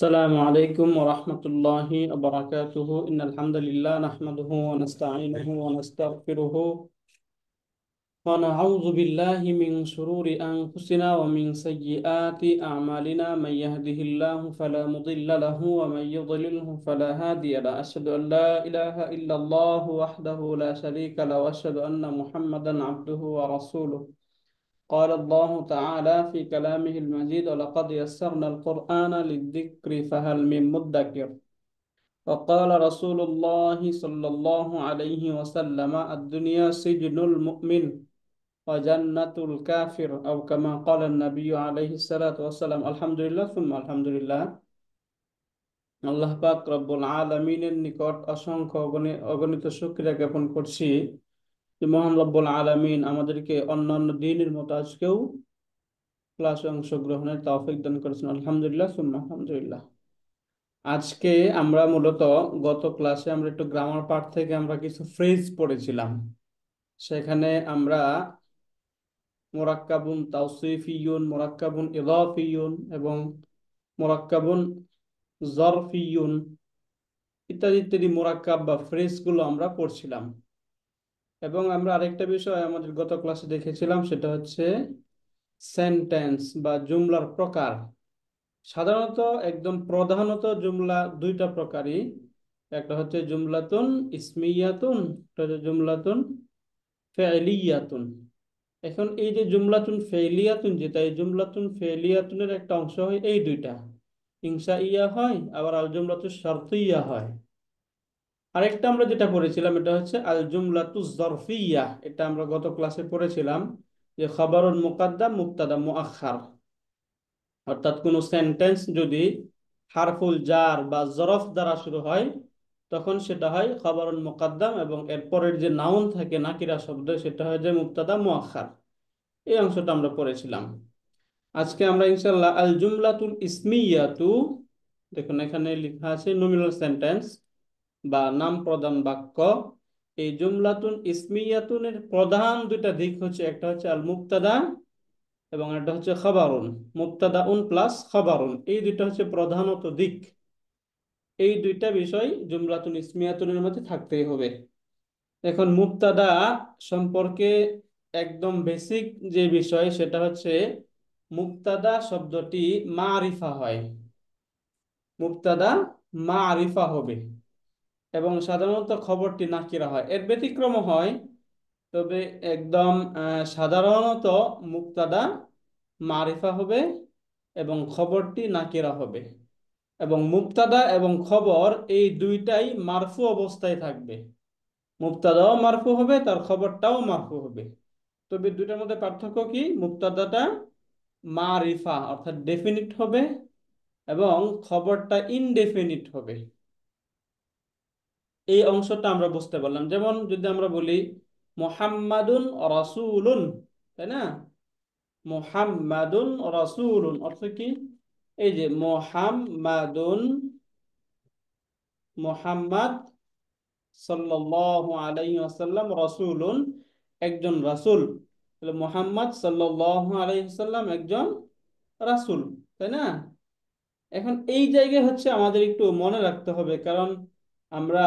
السلام عليكم ورحمة الله وبركاته إن الحمد لله نحمده ونستعينه ونستغفره ونعوذ بالله من شرور أنفسنا ومن سيئات أعمالنا من يهده الله فلا مضل له ومن يضلله فلا هادي له أشهد أن لا إله إلا الله وحده لا شريك له وأشهد أن محمدا عبده ورسوله قال الله تعالى في كلامه المجيد ولقد يسرنا القرآن للذكر فهل من مدكر وقال رسول الله صلى الله عليه وسلم الدنيا سجن المؤمن وجنة الكافر أو كما قال النبي عليه الصلاة والسلام الحمد لله ثم الحمد لله আল্লাহ পাক রব্বুল আলামিনের নিকট অসংখ্য অগণিত শুকরিয়া জ্ঞাপন করছি যে মহান রব্বুল আলামিন আমাদেরকে অন্যান্য দিনের মতো আজকেও ক্লাসে অংশগ্রহণের তৌফিক দান করেছেন আলহামদুলিল্লাহ সুম্মা আলহামদুলিল্লাহ। আজকে আমরা মূলত গত ক্লাসে আমরা একটু গ্রামার পার্ট থেকে আমরা কিছু ফ্রেজ পড়েছিলাম। সেখানে আমরা মুরাক্কাবুন তাওসিফিয়ুন, মুরাক্কাবুন ইদাফিয়ুন এবং মুরাক্কাবুন জরফিয়ুন ইত্যাদি ইত্যাদি মুরাক্কাব বা ফ্রেজ গুলো আমরা পড়ছিলাম। এবং আমরা আরেকটা বিষয় আমাদের গত ক্লাসে দেখেছিলাম, সেটা হচ্ছে সেন্টেন্স বা জুমলার প্রকার। সাধারণত একদম প্রধানত জুমলা দুইটা প্রকারই, একটা হচ্ছে জুমলাতুন ইসমিয়াতুন, একটা হচ্ছে জুমলাতুন ফেলিয়াতুন। এখন এই যে জুমলাতুন ফেলিয়াতুন, যেটা এই জুমলাতুন ফেলিয়াতুনের একটা অংশ হয় এই দুইটা, ইনশা ইয়া হয়, আবার আল জুমলাতুন শারতিয়া হয়। আরেকটা আমরা যেটা পড়েছিলাম এটা হচ্ছে আল জুমলাতু জরফিয়া, এটা আমরা গত ক্লাসে পড়েছিলাম যে খবরুল মুকাদ্দাম মুবতাদা মুআখার, অর্থাৎ কোনো সেন্টেন্স যদি হারফুল জার বা জরফ দ্বারা শুরু হয় তখন সেটা হয় খবরুল মুকাদ্দাম, এবং এরপরের যে নাউন থাকে নাকিরা শব্দ সেটা হয় যে মুবতাদা মুআখার। এই অংশটা আমরা পড়েছিলাম। আজকে আমরা ইনশাআল্লাহ আল জুমলাতুল ইসমিয়াতু, দেখুন এখানে লেখা আছে নমিনাল সেন্টেন্স বা নাম প্রধান বাক্য। এই জুমলাতুন ইসমিয়াতুনের প্রধান দুইটা দিক হচ্ছে, একটা হচ্ছে আল মুবতাদা এবং এটা হচ্ছে খবরুন। মুবতাদা উন প্লাস খবরুন, এই দুইটা হচ্ছে প্রধানত দিক। এই দুইটা বিষয় জুমলাতুন ইসমিয়াতুনের মধ্যে থাকতেই হবে। এখন মুবতাদা সম্পর্কে একদম বেসিক যে বিষয় সেটা হচ্ছে মুবতাদা শব্দটি মারিফা হয়, মুবতাদা মারিফা হবে এবং সাধারণত খবরটি নাকিরা হয়। এর ব্যতিক্রম হয়, তবে একদম সাধারণত মুবতাদা মারিফা হবে এবং খবরটি নাকিরা হবে, এবং মুবতাদা এবং খবর এই দুইটাই মারফু অবস্থায় থাকবে। মুবতাদাও মারফু হবে, তার খবরটাও মারফু হবে। তবে দুইটার মধ্যে পার্থক্য কি, মুবতাদাটা মারিফা অর্থাৎ ডেফিনিট হবে এবং খবরটা ইনডেফিনিট হবে। এই অংশটা আমরা বুঝতে পারলাম। যেমন যদি আমরা বলি মুহাম্মাদুন রাসূলুন, তাই না? মুহাম্মাদুন রাসূলুন অর্থ কি? এই যে মুহাম্মাদুন, মুহাম্মদ সাল্লাল্লাহু আলাইহি ওয়াসাল্লাম রাসূলুন, একজন রাসূল। তাহলে মুহাম্মদ সাল্লাল্লাহু আলাইহি ওয়াসাল্লাম একজন রাসূল, তাই না? এখন এই জায়গায় হচ্ছে আমাদের একটু মনে রাখতে হবে, কারণ আমরা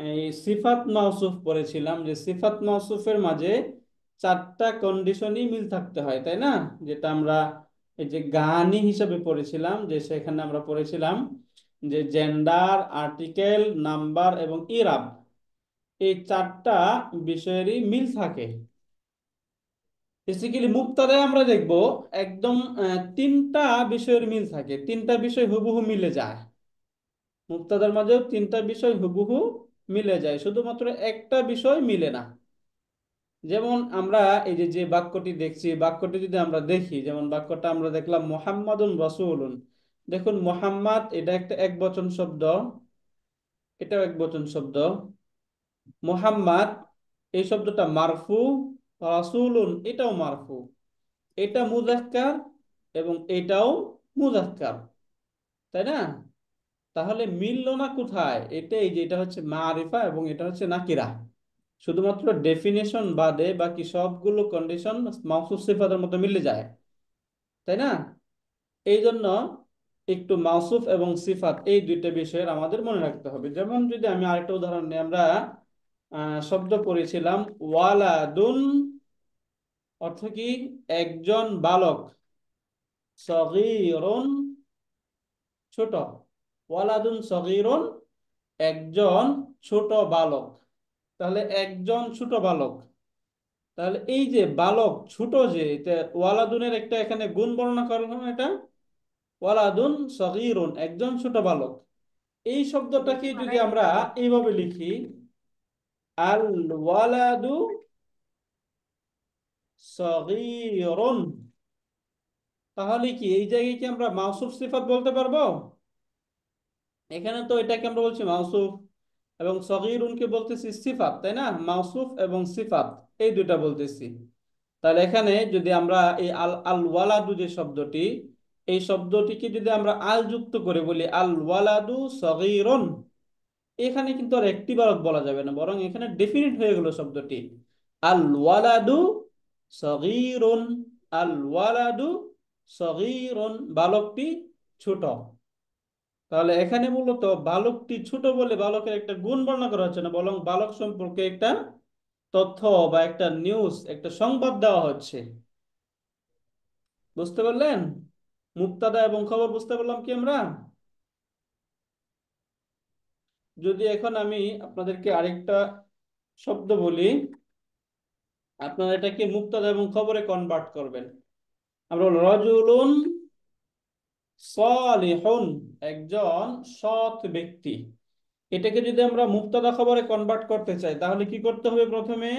এই সিফাত মাউসুফ পড়েছিলাম যে সিফাত মাউসুফের মাঝে চারটা কন্ডিশনই মিল থাকতে হয়, তাই না? যেটা আমরা এই যে গানি হিসাবে পড়েছিলাম, যে সেখানে আমরা পড়েছিলাম যে জেন্ডার, আর্টিকেল, নাম্বার এবং ইরাব, এই চারটা বিষয়েরই মিল থাকে। বেসিক্যালি মুক্তাদায় আমরা দেখব একদম তিনটা বিষয়ের মিল থাকে, তিনটা বিষয় হুবহু মিলে যায়। মুক্তাদার মাঝেও তিনটা বিষয় হুবহু মিলে যায়, শুধুমাত্র একটা বিষয় মিলে না। যেমন আমরা এই যে যে বাক্যটি দেখছি, বাক্যটি যদি আমরা দেখি, যেমন বাক্যটা আমরা দেখলাম মুহাম্মাদুন রাসূলুন। দেখুন মুহাম্মদ এটা একটা একবচন শব্দ, এটাও একবচন শব্দ। মুহাম্মদ এই শব্দটা মারফু, রাসূলুন এটাও মারফু, এটা মুযাক্কার এবং এটাও মুযাক্কার, তাই না? তাহলে মিললো না কোথায়? এটাই যে এটা হচ্ছে মারিফা এবং এটা হচ্ছে নাকিরা। শুধুমাত্র ডেফিনেশন বাদে বাকি সবগুলো কন্ডিশন মাওসুফ সিফাতের মতো মিলে যায়, তাই না? এই জন্য একটু মাউসুফ এবং সিফাত এই দুইটা বিষয়ের আমাদের মনে রাখতে হবে। যেমন যদি আমি আরেকটা উদাহরণ নিই, আমরা শব্দ পড়েছিলাম ওয়ালাদুন, অর্থ কি? একজন বালক। সগীরুন, ছোট। ওয়ালাদুন সগীরুন, একজন ছোট বালক। তাহলে একজন ছোট বালক, তাহলে এই যে বালক ছোট, যে এটা ওয়ালাদুনের একটা এখানে গুণ বর্ণনা করলাম, এটা ওয়ালাদুন সগীরুন, একজন ছোট বালক। এই শব্দটাকে যদি আমরা এইভাবে লিখি, আল ওয়ালাদু সগীরুন, তাহলে কি এই জায়গায় কি আমরা মাউসুফ সিফাত বলতে পারবো? এখানে তো এটাকে আমরা বলছি মাউসুফ, এবং সগীরুনকে বলতেছি সিফাত, তাই না? মাউসুফ এবং সিফাত এই দুইটা বলতেছি। তাহলে এখানে যদি আমরা এই আল আল ওয়ালাদু যে শব্দটি, এই শব্দটিকে যদি আমরা আল যুক্ত করে বলি আল ওয়ালাদু সগীরুন, এখানে কিন্তু আর একটি বালক বলা যাবে না, বরং এখানে ডেফিনিট হয়ে গেল শব্দটি। আল ওয়ালাদু সগীরুন, আল ওয়ালাদু সগীরুন, বালকটি ছোট। তাহলে এখানে মূলত বালকটি ছোট বলে বালকের একটা গুণ বর্ণনা করা হচ্ছে না, বরং বালক সম্পর্কে একটা তথ্য বা একটা নিউজ, একটা সংবাদ দেওয়া হচ্ছে। বুঝতে পারলেন? মুক্তাদা এবং খবর বুঝতে পারলাম কি আমরা? যদি এখন আমি আপনাদেরকে আরেকটা শব্দ বলি, আপনারা এটাকে মুক্তাদা এবং খবরে কনভার্ট করবেন। আমরা বলবো রজুলুন সালিহুন, একজন সৎ ব্যক্তি। এটাকে যদি আমরা মুক্তাদা খবরে কনভার্ট করতে চাই, তাহলে কি করতে হবে? প্রথমে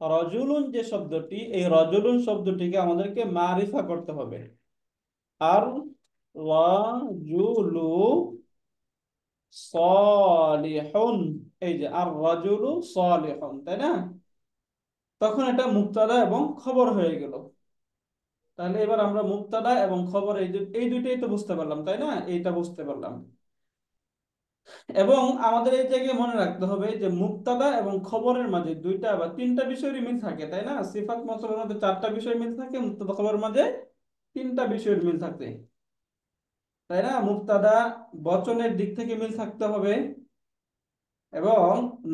রজুলুন যে শব্দটি, এই রজুলুন শব্দটিকে আমাদেরকে মারিফা করতে হবে। আর রাজুলু সালিহুন, এই যে আর রাজুলু সালিহুন, তাই না? তখন এটা মুক্তাদা এবং খবর হয়ে গেল। তাহলে এবার আমরা মুক্তাদা এবং খবর এই দুইটাই তো বুঝতে পারলাম, তাই না? এইটা বুঝতে পারলাম। এবং আমাদের এই জায়গায় মনে রাখতে হবে যে মুক্তাদা এবং খবরের মাঝে দুইটা বা তিনটা বিষয়েরই মিল থাকে, তাই না? সিফাত মৌসুফের মধ্যে চারটা বিষয় মিল থাকে, মুক্তাদা খবরের মাঝে তিনটা বিষয়ের মিল থাকে, তাই না? মুক্তাদা বচনের দিক থেকে মিল থাকতে হবে, এবং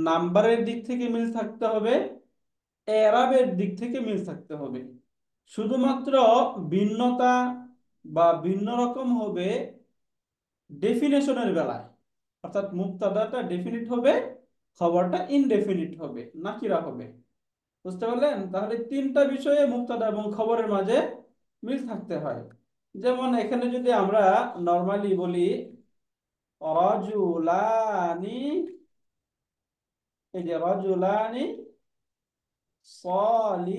নাম্বারের দিক থেকে মিল থাকতে হবে, এরাবের দিক থেকে মিল থাকতে হবে। শুধুমাত্র ভিন্নতা বা ভিন্ন রকম হবে ডেফিনেশনের বেলায়, অর্থাৎ মুক্তাদাটা ডেফিনিট হবে, খবরটা ইনডেফিনিট হবে, নাকিরা হবে। বুঝতে পারলেন? তাহলে তিনটা বিষয়ে মুক্তাদা এবং খবরের মাঝে মিল থাকতে হয়। যেমন এখানে যদি আমরা নর্মালি বলি রাজুলানি, এই যে রাজুলানি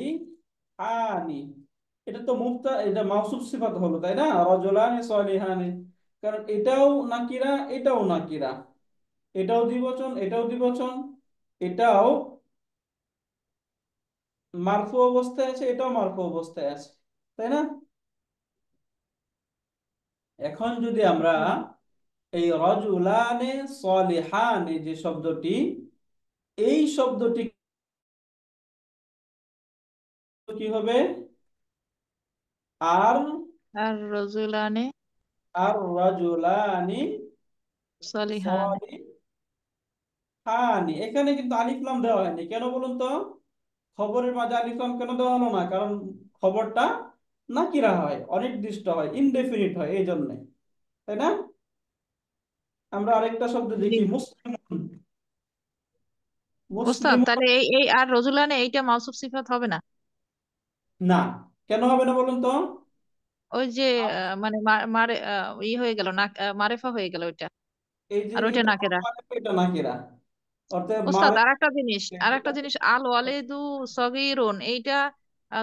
সলিহানি, এটা তো এটা মাউসুফ সিফাত হলো, তাই না? রাজুলানি সলিহানি, কারণ এটাও নাকিরা, এটাও নাকিরা, এটাও দ্বিবচন, এটাও দ্বিবচন, এটাও মারফু অবস্থায় আছে, এটাও মারফু অবস্থায় আছে, তাই না? এখন যদি আমরা এই রাজুলানে সলিহানে যে শব্দটি, এই শব্দটি কি হবে? আর আর রজুলানে আর রাজুলানি সলিহান। সলিহানি, এখানে কিন্তু আলিফ লাম দেওয়া হয়নি, কেন বলুন তো? খবরের মাঝে আলিফ লাম কেন দেওয়া হলো না? কারণ খবরটা নাকিরা হয়, অনির্দিষ্ট হয়, ইনডেফিনিট হয়, এই জন্য, তাই না? আমরা আরেকটা শব্দ জি। দেখি, মুসলিম। ওস্তাদ, মুসলিম, তাহলে এই আর রজুলানে এইটা মাউসুফ সিফাত হবে না? না। কেন হবে না বলুন তো? ওই যে মানে মারে হয়ে গেল না, মারেফা হয়ে গেল ওইটা। এই যে আর ওইটা এটা নাকেরা। এটা নাকিরা, অর্থাৎ ওস্তাদ, মারে। আর একটা জিনিস আল ওয়ালিদু সগীরুন, এইটা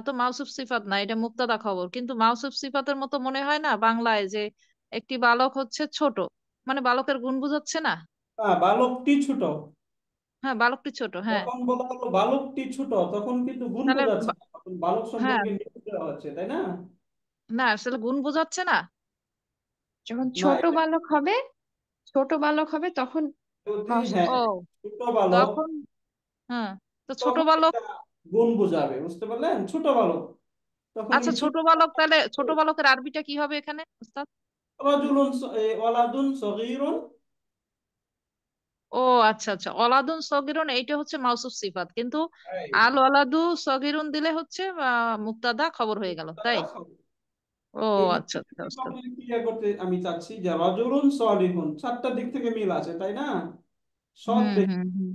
তো মাউসুফ সিফাত না, এটা মুক্তাদা খবর, কিন্তু মাউসুফ সিফাতের মতো মনে হয় না বাংলায় যে একটি বালক হচ্ছে ছোট, মানে বালকের গুণ বুঝাচ্ছে না। বালকটি ছোট, হ্যাঁ, বালকটি ছোট, হ্যাঁ। যখন বলা হলো বালকটি ছোট, তখন কিন্তু গুণ তাহলে বোঝাচ্ছে না, তখন বালক হ্যাঁ, সম্পর্কে নির্দেশ দেওয়া হচ্ছে, তাই না? না আসলে গুণ বোঝাচ্ছে না। যখন না, ছোট এটা বালক হবে, ছোট বালক হবে তখন যদি, হ্যাঁ, মাস- ও ছোট বালক, তখন, হ্যাঁ, তো ছোট তখন বালক। এটা গুণ বোঝাবে, বুঝতে পারলেন? ছোট বালক, তখন আচ্ছা, ছোট বালক, তাহলে ছোট বালকের আরবিটা কি হবে এখানে উস্তাদ? রাজুলুন ওয়ালাদুন সগীরুন। ও আচ্ছা আচ্ছা, অলাদুন সগিরুন এইটা হচ্ছে মাউসুফ সিফাত, কিন্তু এই আল ওয়ালাদু সগিরুন দিলে হচ্ছে মুক্তাদা খবর হয়ে গেল, তাই? মুবতাদা খবর। ও এই যে আচ্ছা আচ্ছা উস্তাদ। ক্লিয়ার করতে আমি চাচ্ছি যে রাজুলুন সলিহুন চারটা দিক থেকে মিল আছে, তাই না? সৎ হুম ব্যক্তি। হুম হুম,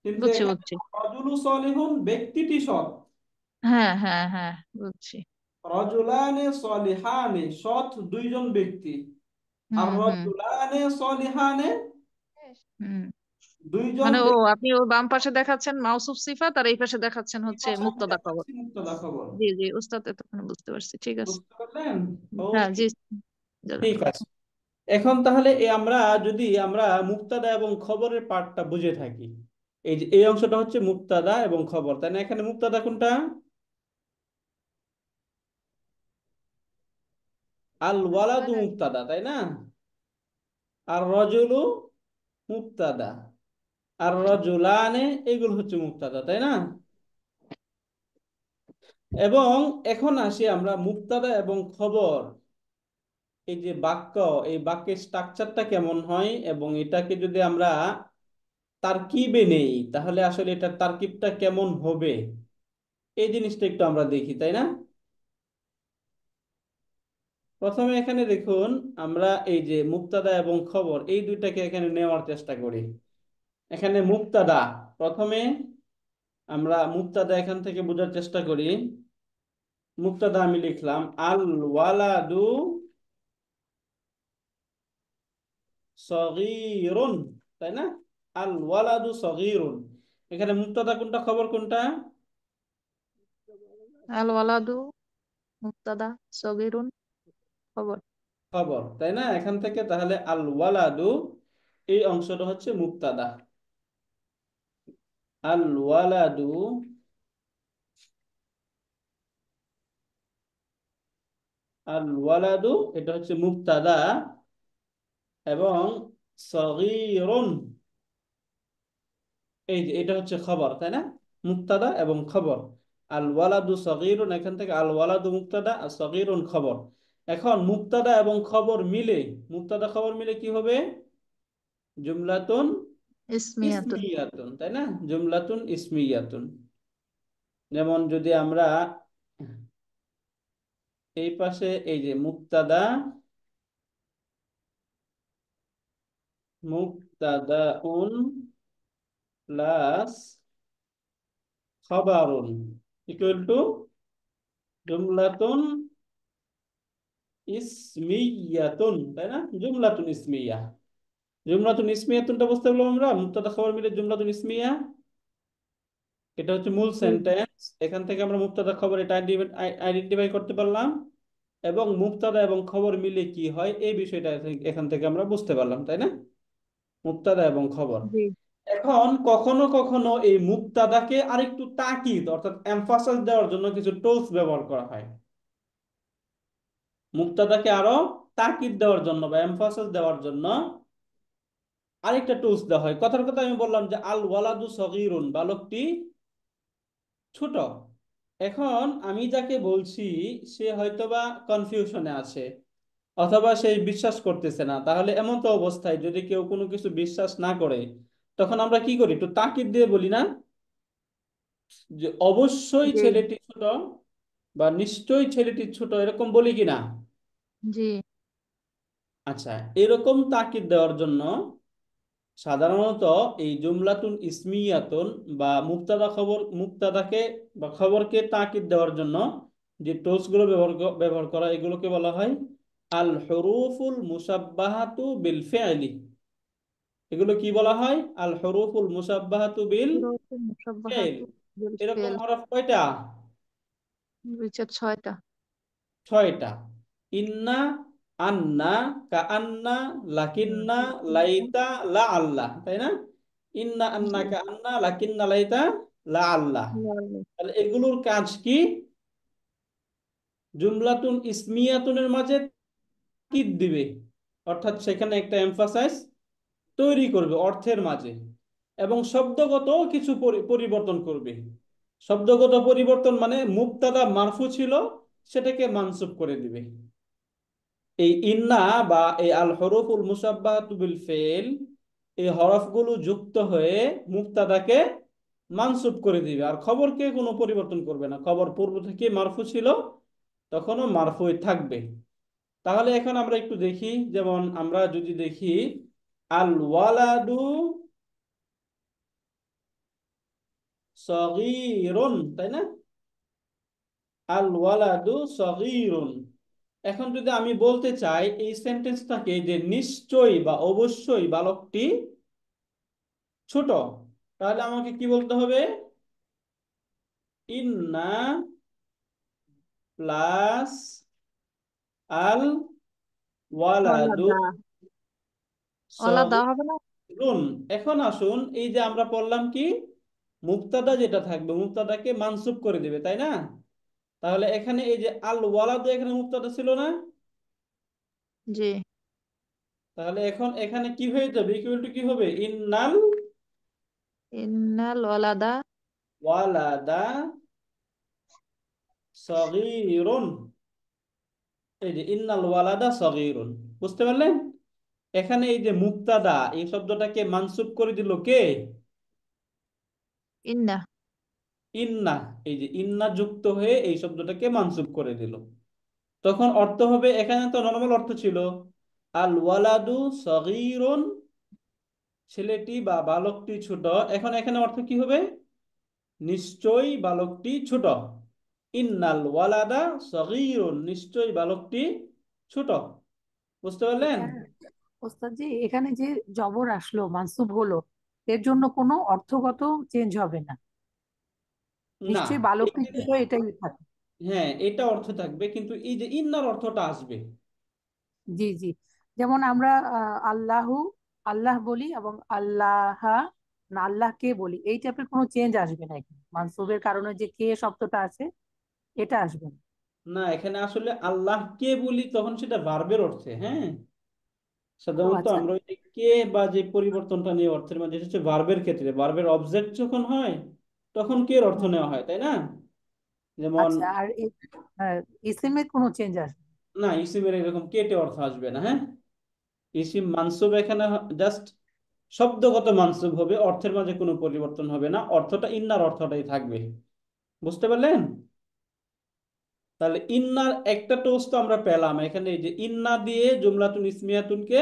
কিন্তু বুঝছি এখানে বুঝছি। রাজুলু সলিহুন ব্যক্তিটি সৎ। হ্যাঁ হ্যাঁ হ্যাঁ, বুঝছি। রাজুলানে সলিহানে সৎ দুইজন ব্যক্তি। আর হুম হুম রাজুলানে সলিহানে হুম, দুইজন মানে ও ব্যক্তি। আপনি ওই বাম পাশে দেখাচ্ছেন মাউসুফ সিফাত আর এই পাশে দেখাচ্ছেন এই হচ্ছে পাশে আমি মুক্তাদা খবর। দেখাচ্ছি মুবতাদা খবর। জি জি উস্তাদ, এতক্ষণ বুঝতে পারছি, ঠিক আছে। বুঝতে পারলেন? হ্যাঁ ওকে, জি, ঠিক জাজাকাল্লাহ। আছে। এখন তাহলে আমরা যদি আমরা মুক্তাদা এবং খবরের পার্টটা বুঝে থাকি, এই যে এই অংশটা হচ্ছে মুক্তাদা এবং খবর, তাই না? এখানে মুক্তাদা কোনটা? আল ওয়ালাদু মুক্তাদা, তাই না? আর রজুলু মুক্তাদা, আর রজুলানে এগুলো হচ্ছে মুক্তাদা, তাই না? এবং এখন আসি আমরা মুক্তাদা এবং খবর, এই যে বাক্য, এই বাক্যের স্ট্রাকচারটা কেমন হয় এবং এটাকে যদি আমরা তারকিবে নেই তাহলে আসলে এটার তারকিবটা কেমন হবে, এই জিনিসটা একটু আমরা দেখি, তাই না? প্রথমে এখানে দেখুন, আমরা এই যে মুক্তাদা এবং খবর এই দুইটাকে এখানে নেওয়ার চেষ্টা করি। এখানে মুক্তাদা, প্রথমে আমরা মুক্তাদা এখান থেকে বোঝার চেষ্টা করি। মুক্তাদা আমি লিখলাম আল ওয়ালাদু সগীরুন, তাই না? আল ওয়ালাদু সগীরুন। এখানে মুক্তাদা কোনটা, খবর কোনটা? আল ওয়ালাদু মুক্তাদা, সগিরুন খবর। খবর, তাই না? এখান থেকে তাহলে আল ওয়ালাদু এই অংশটা হচ্ছে মুক্তাদা। আল ওয়ালাদু, আল ওয়ালাদু এটা হচ্ছে মুক্তাদা, এবং সগীরুন এই যে এটা হচ্ছে খবর, তাই না? মুক্তাদা এবং খবর। আল ওয়ালাদু সগীরুন, এখান থেকে আল ওয়ালাদু মুক্তাদা আর সগীরুন খবর। এখন মুক্তাদা এবং খবর মিলে, মুক্তাদা খবর মিলে কি হবে? জুমলাতুন ইসমিয়াতুন। ইসমিয়াতুন, তাই না? জুমলাতুন ইসমিয়াতুন। যেমন যদি আমরা এই পাশে এই যে মুক্তাদা, মুক্তাদাউন প্লাস খবরুন ইকুয়াল টু জুমলাতুন ইসমিয়াতুন, তাই না? জুমলাতুন ইসমিয়া। জুমলাতুন ইসমিয়াতুনটা বুঝতে পারলাম আমরা, মুক্তাদা খবর মিলে জুমলাতুন ইসমিয়া, এটা হচ্ছে মূল জি। সেন্টেন্স। এখান থেকে আমরা মুক্তাদা খবর এটা আইডেন্টিফাই করতে পারলাম, এবং মুক্তাদা এবং খবর মিলে কি হয় এই বিষয়টা এখান থেকে আমরা বুঝতে পারলাম, তাই না? মুক্তাদা এবং খবর। জি এখন কখনো কখনো এই মুক্তাদাকে আরেকটু তাকিদ অর্থাৎ এমফাসাস দেওয়ার জন্য কিছু টুলস ব্যবহার করা হয়। মুক্তাদাকে আরো তাকিদ দেওয়ার জন্য বা এমফাসাস দেওয়ার জন্য আরেকটা টুলস দেওয়া হয়। কথার কথা আমি বললাম যে আল ওয়ালাদু সগীরুন, বালকটি ছোট। এখন আমি যাকে বলছি সে হয়তোবা কনফিউশনে আছে, অথবা সে বিশ্বাস করতেছে না, তাহলে এমন তো অবস্থায় যদি কেউ কোনো কিছু বিশ্বাস না করে তখন আমরা কি করি, একটু তাকিদ দিয়ে বলি না যে অবশ্যই জি ছেলেটি ছোট বা নিশ্চয়ই ছেলেটি ছোট, এরকম বলি কিনা? জি। আচ্ছা, এরকম তাকিদ দেওয়ার জন্য সাধারণত এই জুমলাতুন ইসমিয়াতুন বা মুক্তাদা খবর, মুক্তাদাকে বা খবরকে তাকিদ দেওয়ার জন্য যে টুলস গুলো ব্যবহার করা এগুলোকে বলা হয় আল হুরুফুল মুসাব্বাহাতু বিল ফি'লি। এগুলো কি বলা হয়? আল হুরুফুল মুসাব্বাহাতু বিল হুরুফুল ফি'ল। মুসাব্বাহাতু বিল এরকম ফিল। হরফ কয়টা? বিচার 6টা। ছয়টা। ইন্না, আন্না, কাআন্না, হুম, লাকিন্না, লাইতা, লা আল্লাহ, তাই না? ইন্না, আন্না, জি। কাআন্না, লাকিন্না, লাইতা, লা আল্লাহ। লাল। তাহলে এগুলোর কাজ কি? জুমলাতুন ইসমিয়াতুনের মাঝে তাকিদ দিবে, অর্থাৎ সেখানে একটা এমফাসাইজ তৈরি করবে অর্থের মাঝে, এবং শব্দগত কিছু পরিবর্তন করবে। শব্দগত পরিবর্তন মানে মুবতাদা মারফু ছিল, সেটাকে মানসুব করে দিবে। এই ইন্না বা এই আল হরফুল মুসাব্বাহাতু বিল ফেল, এই হরফগুলো যুক্ত হয়ে মুবতাদাকে মানসুব করে দিবে, আর খবরকে কোনো পরিবর্তন করবে না। খবর পূর্ব থেকে মারফু ছিল, তখনও মারফুই থাকবে। তাহলে এখন আমরা একটু দেখি, যেমন আমরা যদি দেখি আল ওয়ালাদু সগীরুন, তাই না? আল ওয়ালাদু সগীরুন। এখন যদি আমি বলতে চাই এই সেন্টেন্সটাকে, যে নিশ্চয়ই বা অবশ্যই বালকটি ছোট, তাহলে আমাকে কি বলতে হবে? ইন্না প্লাস আল ওয়ালাদু ওয়ালাদা। ওয়ালাদা হবে না? সগীরুন। এখন আসুন, এই যে আমরা পড়লাম কি, মুবতাদা যেটা থাকবে মুবতাদাকে মানসুব করে দিবে, তাই না? তাহলে এখানে এই যে আল ওয়ালাদু, এখানে মুবতাদা ছিল না? জি। তাহলে এখন এখানে কি হয়ে যাবে? ইকুয়াল টু কি হবে? ইন্নাল ইন্নাল ওয়ালাদা। ওয়ালাদা সগীরুন। এই যে ইন্নাল ওয়ালাদা সগীরুন, বুঝতে পারলেন? এখানে এই যে মুবতাদা, এই শব্দটাকে মানসুব করে দিল কে? ইন্না। ইন্না। এই যে ইন্না যুক্ত হয়ে এই শব্দটাকে মানসুব করে দিল। তখন অর্থ হবে, এখানে তো নরমাল অর্থ ছিল আল ওয়ালাদু সগীরুন, ছেলেটি বা বালকটি ছোট। এখন এখানে অর্থ কি হবে? নিশ্চয়ই বালকটি ছোট। ইন্নাল ওয়ালাদা সগীরুন, নিশ্চয়ই বালকটি ছোট। বুঝতে পারলেন? এখানে ওস্তাদ জি, এখানে যে জবর আসলো, মানসুব হলো, এর জন্য কোনো অর্থগত চেঞ্জ হবে না, না, নিশ্চয়ই বালকটি এখানে ছোট এটাই থাকে। হ্যাঁ এটা অর্থ থাকবে, কিন্তু এই যে ইন্নার অর্থটা আসবে। জি জি, যেমন আমরা আল্লাহু আল্লাহ বলি এবং আল্লাহ না আল্লাহকে বলি, এই টাইপের কোনো চেঞ্জ আসবে না এখানে, মানসুবের কারণে যে কে শব্দটা আছে এটা আসবে না। না, এখানে আসলে আল্লাহকে বলি তখন সেটা ভার্বের অর্থে, হ্যাঁ। ও সাধারণত আচ্ছা। আমরা ওই যে কে বা যে পরিবর্তনটা নিয়ে অর্থের মাঝে, এটা হচ্ছে ভার্বের ক্ষেত্রে, ভার্বের অবজেক্ট যখন হয় তখন কে এর অর্থ হুম, নেওয়া হয়, তাই না? যেমন আচ্ছা, আর ইসিমের কোনো চেঞ্জ আসবে না? না, ইসিমের এরকম কেটে অর্থ আসবে না, হ্যাঁ। ইসিম মানসুব এখানে জাস্ট শব্দগত মানসুব হবে, অর্থের মাঝে কোনো পরিবর্তন হবে না, অর্থটা ইন্নার অর্থটাই থাকবে। বুঝতে পারলেন? তাহলে ইন্নার একটা টোস তো আমরা পেলাম এখানে, এই যে ইন্না দিয়ে জুমলাতুন ইসমিয়াতুনকে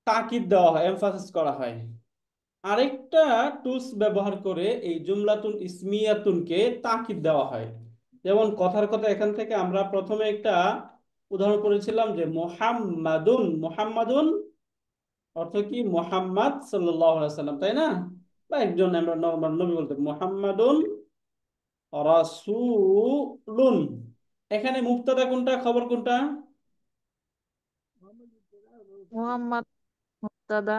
তাকিদ দেওয়া হয়, এমফাসিস করা হয়। আরেকটা টুলস ব্যবহার করে এই জুমলাতুন ইসমিয়াতুনকে তাকিদ দেওয়া হয়। যেমন কথার কথা, এখান থেকে আমরা প্রথমে একটা উদাহরণ করেছিলাম যে মোহাম্মাদুন, মোহাম্মাদুন অর্থ কি? মোহাম্মদ সাল্লাল্লাহু আলাইহি সাল্লাম, তাই না? বা একজন আমরা নরমাল নবী বলতে, মোহাম্মাদুন রাসূলুন। এখানে মুবতাদা কোনটা, খবর কোনটা? মুহাম্মদ মুবতাদা,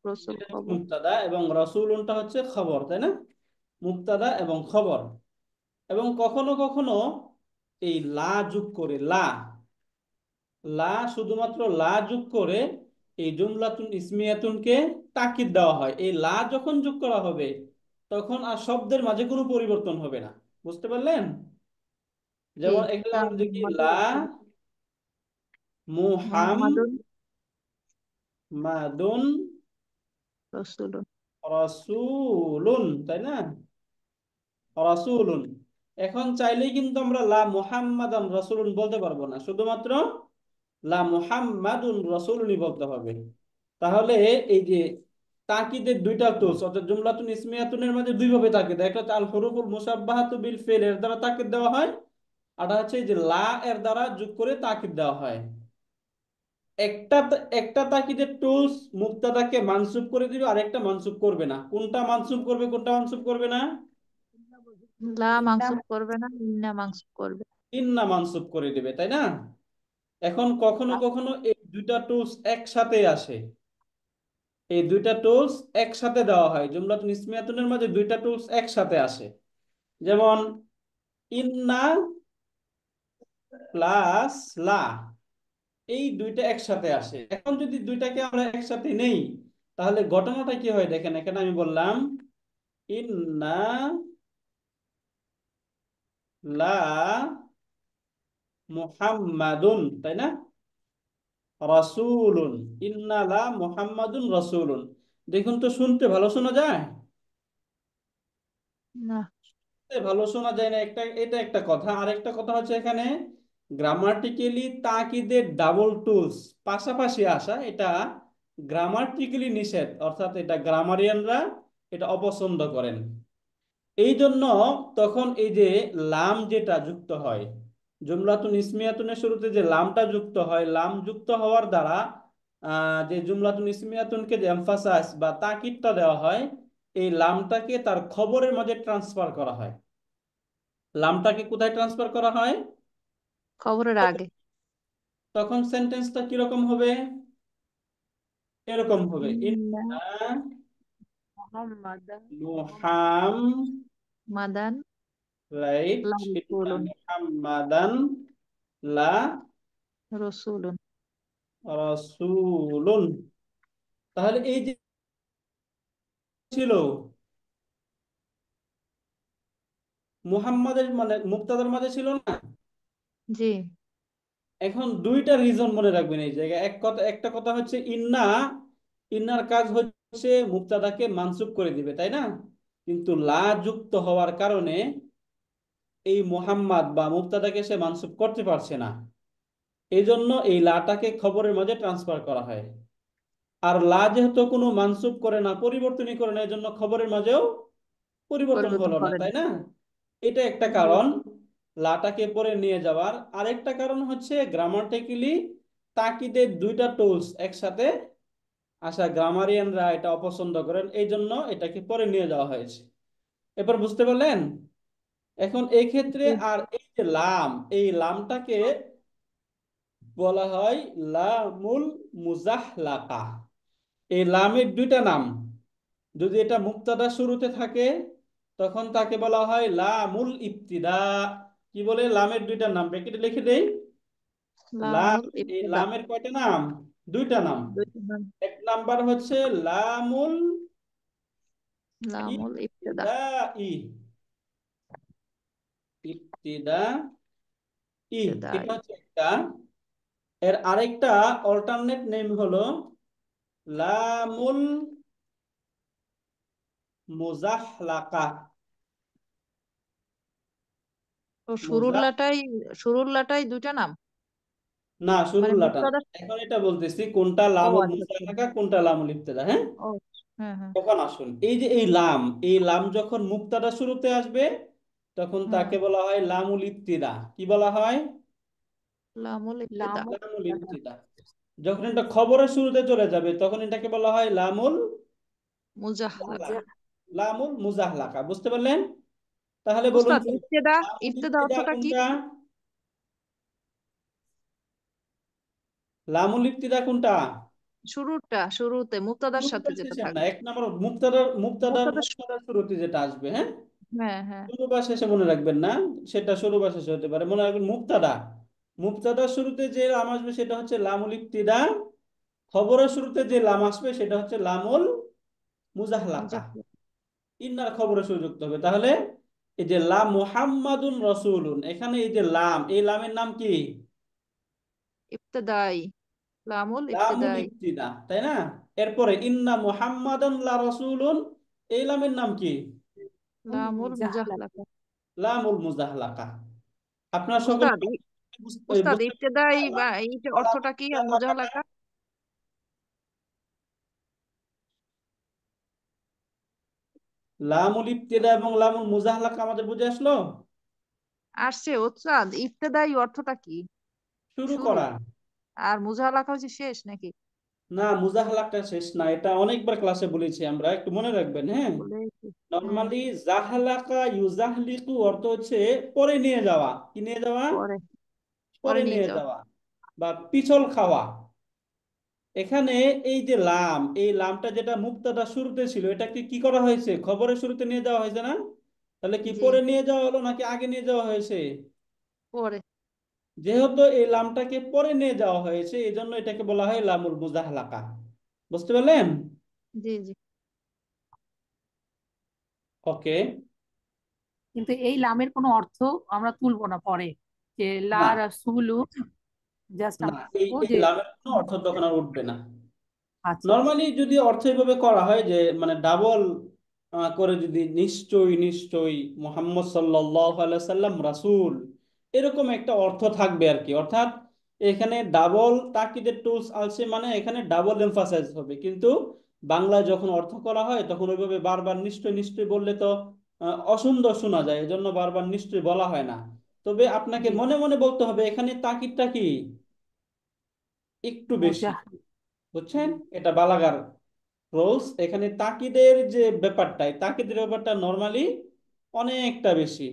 রসুল এটা হচ্ছে খবর। মুবতাদা, এবং রাসূলুনটা হচ্ছে খবর, তাই না? মুবতাদা এবং খবর। এবং কখনো কখনো এই লা যোগ করে, লা লা শুধুমাত্র লা যোগ করে এই জুমলাতুন ইসমিয়াতুনকে তাকিদ দেওয়া হয়। এই লা যখন যোগ করা হবে তখন আর শব্দের মাঝে কোনো পরিবর্তন হবে না। বুঝতে পারলেন? জি। যেমন এখানে তা আমরা দেখি মুহাম্মদ লা রসুল। মুহাম্মাদুন মুহাম্মাদুন রসুল। রাসূলুন, তাই না? রাসূলুন। এখন চাইলেই কিন্তু আমরা লা মুহাম্মাদান রাসূলুন বলতে পারবো না, শুধুমাত্র লা মুহাম্মাদুন রাসূলুনই বলতে হবে। তাহলে এই যে তাকিদের দুইটা টুলস, অর্থাৎ জুমলাতুন ইসমিয়াতুনের মাঝে দুই ভাবে তাকিদ, একটা হচ্ছে আল হুরুফুল মুসাব্বাহাতু বিল ফিল, এর দ্বারা তাকিদ দেওয়া হয়, আর একটা হচ্ছে এই যে লা এর দ্বারা যোগ করে তাকিদ দেওয়া হয়। একটা একটা তাকিদের টুলস মুক্তাদাকে মানসুব করে দিবে, আর একটা মানসুব করবে না। কোনটা মানসুব করবে, কোনটা মানসুব করবে না? লা ইন্নাম। মানসুব করবে না, ইন্না মানসুব করবে। ইন্না মানসুব করে দিবে, তাই না? এখন কখনো কখনো এই দুইটা টুলস একসাথে আসে, এই দুইটা টুলস একসাথে দেওয়া হয়, জুমলাতুন ইসমিয়াতুনের মাঝে দুইটা টুলস একসাথে আসে। যেমন ইন্না প্লাস লা, এই দুইটা একসাথে আসে। এখন যদি দুইটাকে আমরা একসাথে নেই, তাহলে ঘটনাটা কি হয় দেখেন। এখানে আমি বললাম ইন্না লা মুহাম্মাদুন, তাই না? রাসূলুন, ইন্না লা মুহাম্মাদুন রাসূলুন। দেখুন তো, শুনতে ভালো শোনা যায়? না। ভালো শোনা যায় না, এটা একটা কথা। আর একটা কথা হচ্ছে, এখানে গ্রামাটিক্যালি তাকিদের ডাবল টুলস পাশাপাশি আসা, এটা গ্রামাটিক্যালি নিষেধ, অর্থাৎ এটা গ্রামারিয়ানরা এটা অপছন্দ করেন। এই জন্য তখন এই যে লাম যেটা যুক্ত হয়, জুমলাতুন ইসমিয়াতুনের শুরুতে যে লামটা যুক্ত হয়, লাম যুক্ত হওয়ার দ্বারা যে জুমলাতুন ইসমিয়াতুনকে যে এমফাসাইজ বা তাকিদটা দেওয়া হয়, এই লামটাকে তার খবরের মাঝে ট্রান্সফার করা হয়। লামটাকে কোথায় ট্রান্সফার করা হয়? খবরের আগে। তখন সেন্টেন্সটা কিরকম হবে? এরকম হবে, ইন্না ইন্না মুহাম্মাদান মুহাম মাদান রাইট, ইন্না লারসুলুন মুহাম্মাদান লা রসুলুন। রাসূলুন। তাহলে এই যে ছিল মুহাম্মাদের মানে মুক্তাদার মাঝে ছিল না। জি। এখন দুইটা রিজন মনে রাখবেন এই জায়গায়। একটা কথা হচ্ছে ইন্না, ইন্নার কাজ হচ্ছে মুক্তাদাকে মানসুব করে দিবে, তাই না? কিন্তু লা যুক্ত হওয়ার কারণে এই মুহাম্মাদ বা মুক্তাদাকে সে মানসুব করতে পারছে না। এই জন্য এই লাটাকে খবরের মাঝে ট্রান্সফার করা হয়। আর লা যেহেতু কোনো মানসুব করে না, পরিবর্তনই করে না, এই জন্য খবরের মাঝেও পরিবর্তন পরিবর্তন হলো না, করেন। তাই না? এটা একটা জি। কারণ লাটাকে পরে নিয়ে যাওয়ার। আরেকটা কারণ হচ্ছে গ্রামাটিক্যালি তাকিদের দুইটা টুলস একসাথে আসা, গ্রামারিয়ানরা এটা অপছন্দ করেন, এই জন্য এটাকে পরে নিয়ে যাওয়া হয়েছে। এবার বুঝতে পারলেন? এখন এই ক্ষেত্রে জি। আর এই যে লাম, এই লামটাকে বলা হয় লামুল মুজাহলাকা। এই লামের দুইটা নাম। যদি এটা মুক্তাদা শুরুতে থাকে, তখন তাকে বলা হয় লামুল ইবতিদা। কি বলে? লামের দুইটা নাম, ব্র্যাকেটে লিখে দেই। লাম, লামুল এই ইবতিদা। লামের কয়টা নাম? দুইটা নাম। দুইটা নাম। এক নাম্বার হচ্ছে লামুল লামুল ইবতিদা। ইবতিদাই, ইবতিদাই, ইবতিদাই। এটা হচ্ছে একটা। এর আরেকটা অল্টারনেট নেম হলো লামুল মুজাহলাকা। তো মুজাহ, শুরুর লাটাই দুইটা নাম। না, মানে শুরুর লাটা না। মুক্তাদা। এখন এটা বলতেছি কোনটা ও লামুল আচ্ছা আচ্ছা। মুজাহলাকা, কোনটা লামুল ইবতিদা, হ্যাঁ? ও। হ্যাঁ হ্যাঁ। তখন আসুন, এই যে এই লাম, এই লাম যখন মুক্তাদা শুরুতে আসবে, তখন হুম। তাকে বলা হয় লামুল ইবতিদা। কি বলা হয়? লামুল ইবতিদা। লামু লামুল ইবতিদা। যখন এটা খবরের শুরুতে চলে যাবে, তখন এটাকে বলা হয় লামুল মুজাহলাকা। মুজা লামুল মুজাহলাকা। বুঝতে পারলেন? তাহলে বলুন উস্তাদ তো, ইবতিদা, লামুল ইবতিদা ইবতিদা অর্থটা কি? কোনটা? লামুল ইবতিদা কোনটা? শুরুতে মুক্তাদার সাথে শুরুটা যেটা শেষের না, থাকবে। এক নম্বর মুক্তাদার মুক্তাদার মুক্তাদা। মুক্তাদার শুরুতে যেটা আসবে, হ্যাঁ? হ্যাঁ হ্যাঁ। শুরু বা শেষে মনে রাখবেন না, সেটা শুরু বা শেষে হতে পারে। মনে রাখবেন মুক্তাদা, মুক্তাদার শুরুতে যে লাম আসবে সেটা হচ্ছে লামুল ইবতিদা। খবরের শুরুতে যে লাম আসবে সেটা হচ্ছে লামুল মুজাহলাকা। মুজাহলাকা। ইন্নার খবরের শুরু যুক্ত হবে। তাহলে এই যে লা মুহাম্মাদুন রাসূলুন, এখানে এই যে লাম, এই লামের নাম কি? ইবতিদাই। লামুল লামুল ইবতিদাই। ইবতিদা, তাই না? এরপরে ইন্না মুহাম্মাদান লা রাসূলুন, এই লামের নাম কি? লামুল মুজাহলাকা। মুজাহলাকা। লামুল মুজাহলাকা। আপনার সকলে উস্তাদ বুঝতে উস্তাদ পারছেন ইবতিদাই না? বা এইটা লামুল অর্থটা কি আর মুজাহলাকাটা, মুজাহলাকা? লামুল ইবতিদা এবং লামুল মুজাহলাকা আমাদের বুঝে আসলো। আসছে উস্তাদ, ইবতিদাই অর্থটা কি? শুরু শুরু। করা। আর মুজাহলাকা হচ্ছে শেষ নাকি? না, মুজাহলাকা শেষ না, এটা অনেকবার ক্লাসে বলেছি আমরা, একটু মনে রাখবেন, হ্যাঁ? বলে কি? হ্যাঁ। নরমালি জাহালাকা ইউজাহলিকু অর্থ হচ্ছে পরে নিয়ে যাওয়া। কি নিয়ে যাওয়া? পরে। পরে পরে নিয়ে নিয়ে যাও। যাওয়া বা পিছল খাওয়া। এখানে এই যে লাম, এই লামটা যেটা মুক্তাদা শুরুতে ছিল, এটাকে কি করা হয়েছে? খবরের শুরুতে নিয়ে যাওয়া হয়েছে না? তাহলে কি জি। পরে নিয়ে যাওয়া হলো নাকি আগে নিয়ে যাওয়া হয়েছে? পরে। যেহেতু এই লামটাকে পরে নিয়ে যাওয়া হয়েছে, এই জন্য এটাকে বলা হয় লামুল মুজাহলাকা। বুঝতে পারলেন? জি জি। ওকে। কিন্তু এই লামের কোনো অর্থ আমরা তুলবো না পরে, যে লা না, রাসূলু, জাস্ট না, আমরা এই বলবো এই যে লামের কোনো অর্থ তখন আর উঠবে না। আচ্ছা আচ্ছা। নর্মালি যদি অর্থ এইভাবে করা হয় যে মানে ডাবল করে, যদি নিশ্চয়ই নিশ্চয়ই মোহাম্মদ সাল্লাল্লাহু আলাইহি সাল্লাম রাসূল, এরকম একটা অর্থ থাকবে আর কি। অর্থাৎ এখানে ডাবল তাকিদের টুলস আছে, মানে এখানে ডাবল এমফাসাইজ হবে। কিন্তু বাংলায় যখন অর্থ করা হয় তখন ওইভাবে বারবার নিশ্চয় নিশ্চয় বললে তো অসুন্দর শোনা যায়, এজন্য বারবার নিশ্চয় বলা হয় না। তবে আপনাকে জি মনে মনে বলতে হবে এখানে তাকিদটা কি একটু বেশি, মোজা। বুঝছেন? জি এটা বালাগার রোলস। এখানে তাকিদের যে ব্যাপারটা, এই তাকিদের ব্যাপারটা নর্মালি অনেকটা বেশি।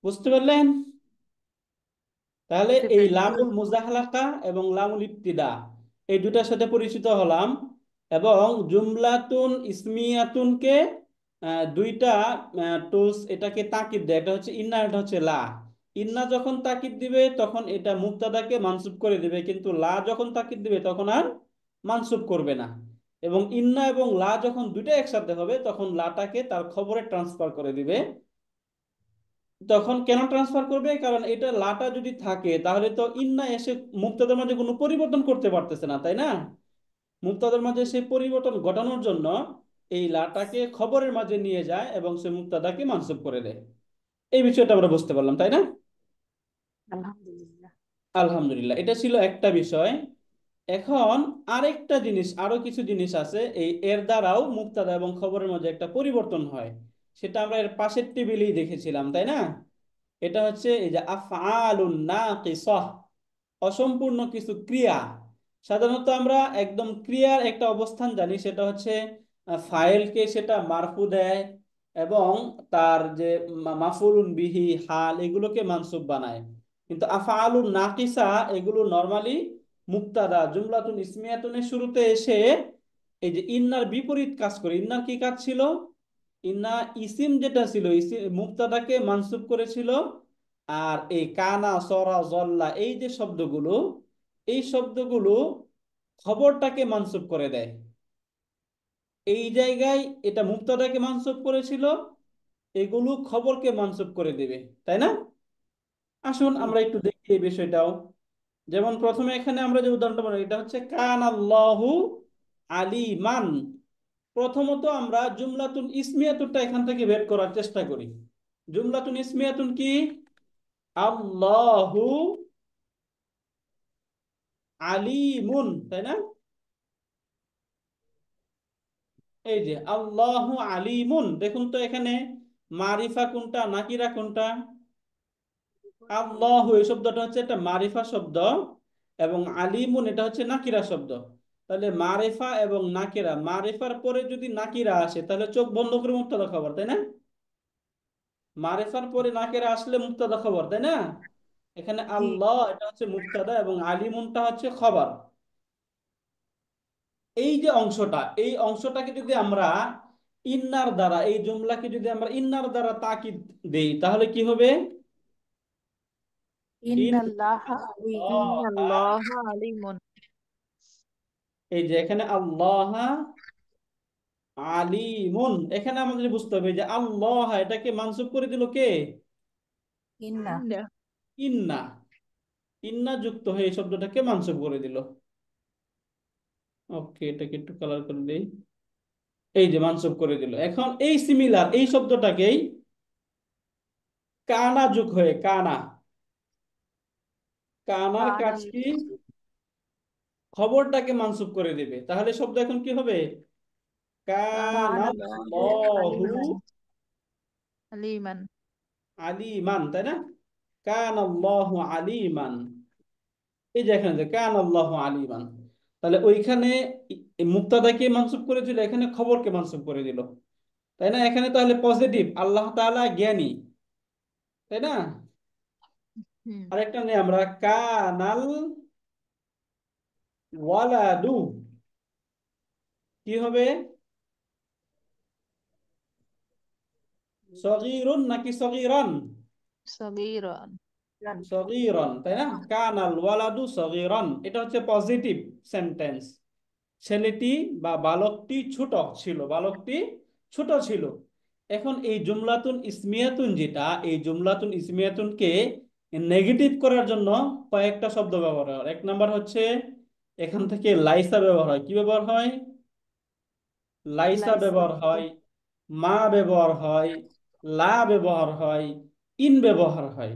বুঝতে পারলেন? তাহলে বুঝতে এই পেরেছি। লামুল মুজাহালাকা এবং লামুল ইবতিদা, এই দুটার সাথে পরিচিত হলাম। এবং জুমলাতুন ইসমিয়াতুনকে দুইটা টুলস এটাকে তাকিদ দেয়, এটা হচ্ছে ইন্না, এটা হচ্ছে লা। ইন্না যখন তাকিদ দিবে তখন এটা মুবতাদাকে মানসুব করে দিবে, কিন্তু লা যখন তাকিদ দিবে তখন আর মানসুব করবে না। এবং ইন্না এবং লা যখন দুইটা একসাথে হবে তখন লাটাকে তার খবরে ট্রান্সফার করে দিবে। তখন কেন ট্রান্সফার করবে? কারণ এটা লাটা যদি থাকে তাহলে তো ইন্না এসে মুক্তাদের মাঝে কোনো পরিবর্তন করতে পারতেছে না, তাই না? মুক্তাদের মাঝে সেই পরিবর্তন ঘটানোর জন্য এই লাটাকে খবরের মাঝে নিয়ে যায় এবং সে মুক্তাদাকে মানসুব করে দেয়। এই বিষয়টা আমরা বুঝতে পারলাম, তাই না? আলহামদুলিল্লাহ। আলহামদুলিল্লাহ, এটা ছিল একটা বিষয়। এখন আরেকটা জিনিস, আরো কিছু জিনিস আছে এই এর দ্বারাও মুক্তাদা এবং খবরের মধ্যে একটা পরিবর্তন হয়। সেটা আমরা এর পাশের টেবিলেই দেখেছিলাম, তাই না? এটা হচ্ছে এই যে আফআলুন নাকিসাহ, অসম্পূর্ণ কিছু ক্রিয়া। সাধারণত আমরা একদম ক্রিয়ার একটা অবস্থান জানি, সেটা হচ্ছে ফাইলকে সেটা মারফু দেয় এবং তার যে মাফউলুন বিহি, হাল, এগুলোকে মানসুব বানায়। কিন্তু আফআলুন নাকিসা এগুলো নরমালি মুক্তাদা জুমলাতুন ইসমিয়াতুনের শুরুতে এসে এই যে ইন্নার বিপরীত কাজ করে। ইন্নার কি কাজ ছিল? ইন্না ইসিম যেটা ছিল, ইসিম মুক্তাদাকে মানসুব করেছিল। আর এই কানা, সরা, জল্লা, এই যে শব্দগুলো, এই শব্দগুলো খবরটাকে মানসুব করে দেয়। এই জায়গায় এটা মুক্তাদাকে মানসুব করেছিল, এগুলো খবরকে মানসুব করে দেবে, তাই না? আসুন জি আমরা একটু দেখি এই বিষয়টাও। যেমন প্রথমে এখানে আমরা যে উদাহরণটা বলি, এটা হচ্ছে কান আল্লাহু আলিমান। প্রথমত আমরা জুমলাতুন ইসমিয়াতুনটা এখান থেকে বের করার চেষ্টা করি। জুমলাতুন ইসমিয়াতুন কি? আল্লাহু আলিমুন, তাই না? এই যে আল্লাহু আলিমুন, দেখুন তো এখানে মারিফা কোনটা নাকিরা কোনটা? আল্লাহু এই শব্দটা হচ্ছে একটা মারিফা শব্দ এবং আলিমুন এটা হচ্ছে নাকিরা শব্দ। তাহলে মারিফা এবং নাকিরা, মারিফার পরে যদি নাকিরা আসে তাহলে চোখ বন্ধ করে মুক্তাদা খবর, তাই না? মারিফার পরে নাকিরা আসলে মুক্তাদা খবর, তাই না? এখানে জি। আল্লাহ এটা হচ্ছে মুক্তাদা এবং আলিমুনটা হচ্ছে খবর। এই যে অংশটা, এই অংশটাকে যদি আমরা ইন্নার দ্বারা, এই জুমলাকে যদি আমরা ইন্নার দ্বারা তাকিদ দেই তাহলে কি হবে? ইন ইন্নাল্লাহা আলিয়্যুম। ইন্নাল্লাহ আলিমুন। এই যে এখানে আল্লাহ আলিমুন, এখানে আমাদের বুঝতে হবে যে আল্লাহ এটাকে মানসুব করে দিল কে? ইন্না। ইন্না। ইন্না। ইন্না যুক্ত হয়ে এই শব্দটাকে মানসুব করে দিল। ওকে, এটাকে একটু কালার করে দেই। এই যে মানসুব করে দিল। এখন এই সিমিলার এই শব্দটাকেই কানা যুগ হয়ে কানা, কানার কাজ কানাল। কি? খবরটাকে মানসুব করে দিবে। তাহলে শব্দ এখন কি হবে? কানাল্লাহু কানাল্লাহু আলিমান। আলিমান। আলিমান, তাই না? কানাল্লাহু আলিমান। এই যে এখানে যে কানাল্লাহু আলিমান, তাহলে ওইখানে মুক্তাদাকে মানসুব করেছিল, এখানে খবরকে মানসুব করে দিল, তাই না? এখানে তাহলে পজিটিভ, আল্লাহ তাআলা জ্ঞানী, তাই না? হুম। আরেকটা নেই আমরা, কানাল ওয়ালাদু, কি হবে? সগীরুন নাকি সগীরান? সগীরান। সগীরান, তাই না? কানাল ওয়ালাদু সগীরান, এটা হচ্ছে পজিটিভ সেন্টেন্স। ছেলেটি বা বালকটি ছোট ছিল, বালকটি ছোট ছিল। এখন এই জুমলাতুন ইসমিয়াতুন যেটা, এই জুমলাতুন ইসমিয়াতুনকে নেগেটিভ করার জন্য কয়েকটা শব্দ ব্যবহার হয়। এক নাম্বার হচ্ছে এখান থেকে লাইসা ব্যবহার হয়। কি ব্যবহার হয়? লাইসা লাইসা ব্যবহার হয়, মা ব্যবহার হয়, লা ব্যবহার হয়, ইন ব্যবহার হয়।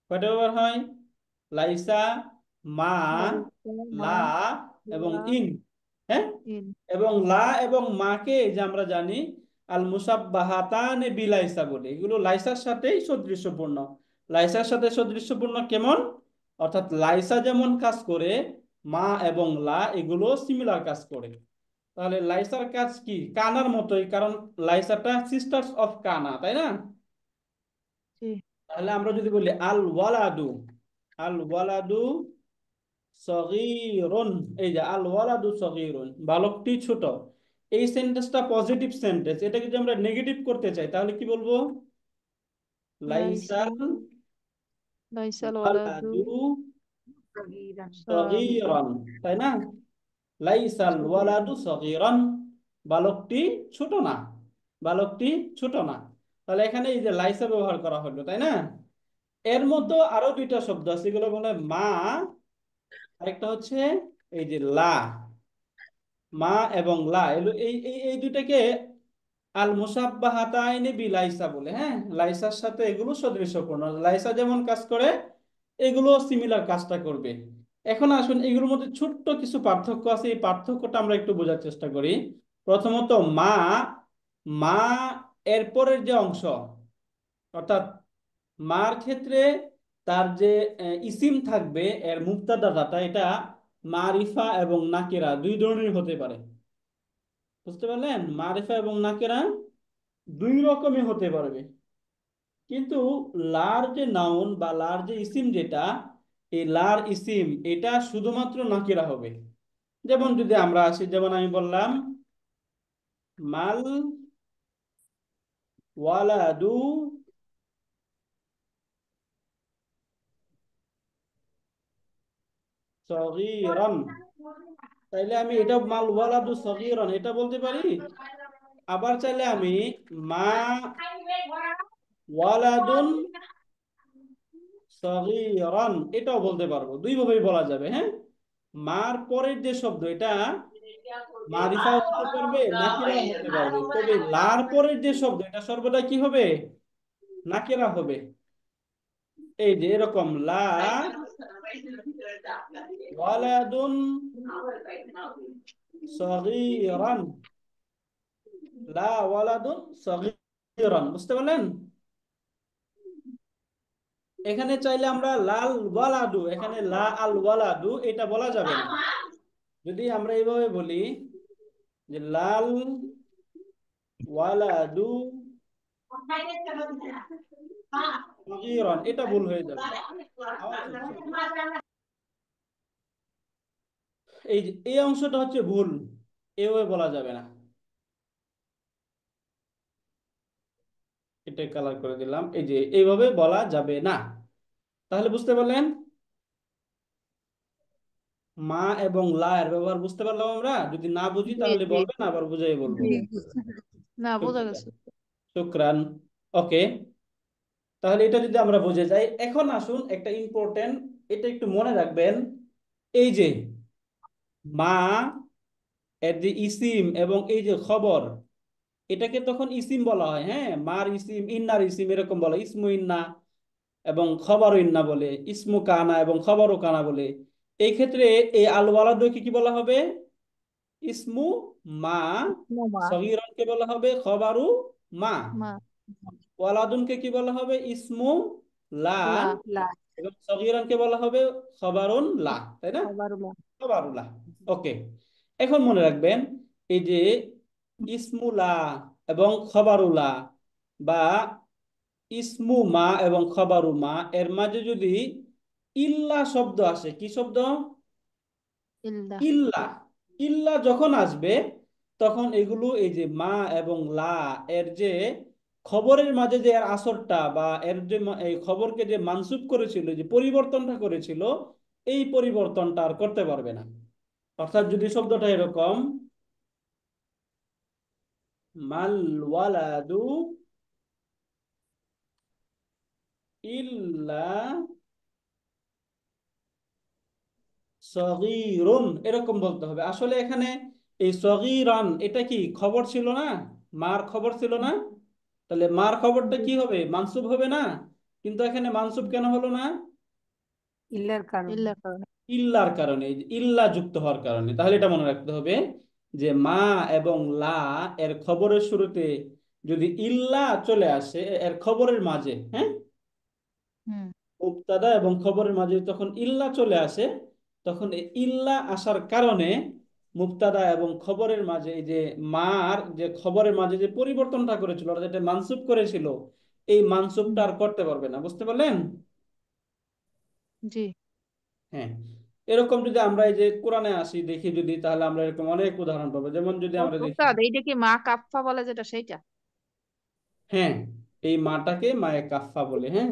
কয়টা ব্যবহার হয়? লাইসা, মা, লাইসা, লা মা, এবং লা, ইন। হ্যাঁ, ইন। এবং লা এবং মাকে যে আমরা জানি আল মুসাব্বাহাতানে বিলাইসা বলে, এগুলো লাইসার সাথেই সদৃশ্যপূর্ণ। লাইসার সাথে সদৃশ্যপূর্ণ কেমন? অর্থাৎ লাইসা যেমন কাজ করে, মা এবং লা এগুলো সিমিলার কাজ করে। তাহলে লাইসার কাজ কি? কানার মতোই, কারণ লাইসাটা সিস্টার্স অফ কানা, তাই না? জি। তাহলে আমরা যদি বলি আল ওয়ালাদু, আল ওয়ালাদু সগীরুন, এই যে আল ওয়ালাদু সগীরুন, বালকটি ছোট, এই সেন্টেন্সটা পজিটিভ সেন্টেন্স। এটাকে যদি আমরা নেগেটিভ করতে চাই তাহলে কি বলবো? লাইসা, লাইসাল লাইসাল ওয়ালাদু ওয়ালাদু সগীরান। সগীরান, তাই না? লাইসাল ওয়ালাদু সগীরান, বালকটি ছোট না, বালকটি ছোট না। তাহলে এখানে এই যে লাইসা ব্যবহার করা হলো, তাই না? এর মতো আরো দুইটা শব্দ আছে, এগুলো বলে মা, আরেকটা হচ্ছে এই যে লা। মা এবং লা এই এই এই দুইটাকে আল মুসাব্বাহাতাইনি বি লাইসা বলে। হ্যাঁ, লাইসার সাথে এগুলো সদৃশ্যপূর্ণ। লাইসা যেমন কাজ করে এগুলো সিমিলার কাজটা করবে। এখন আসুন এগুলোর মধ্যে ছোট্ট কিছু পার্থক্য আছে, এই পার্থক্যটা আমরা একটু বোঝার চেষ্টা করি। প্রথমত মা, মা এর পরের যে অংশ, অর্থাৎ মার ক্ষেত্রে তার যে ইসিম থাকবে, এর মুক্তাদাটা, এটা মারিফা এবং নাকিরা দুই ধরনের হতে পারে। বুঝতে পারলেন? মারিফা এবং নাকিরা দুই রকমই হতে পারবে। কিন্তু লার যে নাউন বা লার যে ইসিম যেটা, এই লার ইসিম এটা শুধুমাত্র নাকিরা হবে। যেমন যদি আমরা আসি, যেমন আমি বললাম মাল ওয়ালাদু সগীরান, তাইলে আমি এটা মাল ওয়ালাদু সগীরান এটা বলতে পারি। আবার চাইলে আমি মা ওয়ালাদুন সগীরান এটাও বলতে পারবো, দুই ভাবেই বলা যাবে। হ্যাঁ, মার পরের যে শব্দ এটা মারিফাও হতে পারবে, নাকিরাও হতে পারবে, তবে লার পরের যে শব্দ এটা সর্বদা কি হবে? নাকিরা হবে। এই যে এরকম লা ওয়ালাদুন সগীরান, লা ওয়ালাদুন সগীরান, বুঝতে পারলেন? এখানে চাইলে আমরা লাল ওয়ালাদু, এখানে লা আল ওয়ালাদু এটা বলা যাবে না। যদি আমরা এইভাবে বলি যে লাল ওয়ালাদু সগীরান, এটা ভুল হয়ে যাবে। আওয়াজ হচ্ছে। এই যে এই অংশটা হচ্ছে ভুল, এভাবে বলা যাবে না। এটা কালার করে দিলাম, এই যে এইভাবে বলা যাবে না। তাহলে বুঝতে পারলেন মা এবং লা এর ব্যবহার বুঝতে পারলাম আমরা? যদি না বুঝি জি, তাহলে জি, বলবেন, আবার বুঝাই বলবো। জি, জি। বুঝতে পেরেছি। না, বোঝা শুক্রান, গেছে। শুক্রান। ওকে, তাহলে এটা যদি আমরা বুঝে যাই, এখন আসুন একটা ইম্পর্টেন্ট, এটা একটু মনে রাখবেন। এই যে মা এর যে ইসিম এবং এই যে খবর, এটাকে তখন ইসিম বলা হয়। হ্যাঁ, মার ইসিম, ইন্নার ইসিম এরকম বলে, ইসমু ইন্না এবং খবর ইন্না বলে, ইসমু কানা এবং খবরও কানা বলে। এই ক্ষেত্রে এই আল ওয়ালাদকে কি বলা হবে? ইসমু মা। মা, সগীরনকে বলা হবে খবরু মা। মা, ওয়ালাদুনকে কি বলা হবে? ইসমু লা। লা, লা। এবং সগীরনকে বলা হবে খবরুন লা, তাই না? খবরুল্লাহ। খবরুল্লাহ। ওকে, এখন মনে রাখবেন এই যে ইসমুলা এবং খবরুলা বা ইসমু মা এবং খবরু মা এর মাঝে যদি ইল্লা শব্দ আসে, কি শব্দ? ইল্লা। ইল্লা। ইল্লা যখন আসবে তখন এগুলো এই যে মা এবং লা এর যে খবরের মাঝে যে এর আসরটা বা এর যে এই খবরকে যে মানসুব করেছিল, যে পরিবর্তনটা করেছিল, এই পরিবর্তনটা আর করতে পারবে না। অর্থাৎ যদি শব্দটা এরকম, মাল ওয়ালাদু ইল্লা সগীরুন, এরকম বলতে হবে। আসলে এখানে এই সগীরান এটা কি খবর ছিল না? মার খবর ছিল না? তাহলে মার খবরটা জি কি হবে? মানসুব হবে না? কিন্তু এখানে মানসুব কেন হলো না? ইল্লার কারণে। ইল্লার কারণে। ইল্লার কারণে, এই যে ইল্লা যুক্ত হওয়ার কারণে। তাহলে এটা মনে রাখতে হবে যে মা এবং লা এর খবরের শুরুতে যদি ইল্লা চলে আসে এর খবরের মাঝে, হ্যাঁ, হুম। মুবতাদা এবং খবরের মাঝে তখন ইল্লা চলে আসে, তখন এই ইল্লা আসার কারণে মুবতাদা এবং খবরের মাঝে এই যে মার যে খবরের মাঝে যে পরিবর্তনটা করেছিল, অর্থাৎ যেটা মানসুব করেছিল, এই মানসুবটা হুম। আর করতে পারবে না। বুঝতে পারলেন? জি। হ্যাঁ, এরকম যদি আমরা এই যে কোরআনে আসি দেখি যদি, তাহলে আমরা এরকম অনেক উদাহরণ পাবো। যেমন যদি আমরা দেখি, উস্তাদ, এইটা কি মা কাফফা বলে যেটা সেইটা? হ্যাঁ, এই মাটাকে মায়ে কাফফা বলে। হ্যাঁ,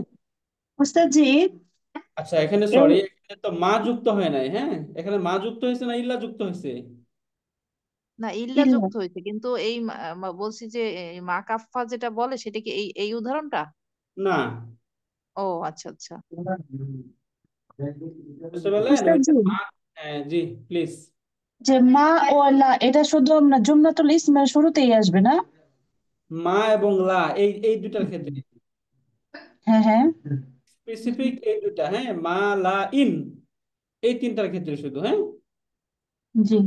উস্তাদ জি, আচ্ছা এখানে এই সরি, এখানে তো মা যুক্ত হয় নাই। হ্যাঁ, এখানে মা যুক্ত হয়েছে না ইল্লা যুক্ত হয়েছে? না, ইল্লা ইল্লা যুক্ত হয়েছে, কিন্তু এই বলছি যে এই মা কাফফা যেটা বলে সেটা কি এই এই উদাহরণটা? না, ও আচ্ছা আচ্ছা। বুঝতে পারলেন? উস্তাদ ওইটা জি, মা। হ্যাঁ জি, প্লিজ। যে মা ও আল্লাহ এটা শুধু আমরা জুমলাতুল ইসমের শুরুতেই আসবে না? মা এবং লা এই এই দুটার ক্ষেত্রে, হ্যাঁ হ্যাঁ। স্পেসিফিক এই দুটা, হ্যাঁ, মা লা ইন, এই তিনটার ক্ষেত্রে শুধু। হ্যাঁ, জি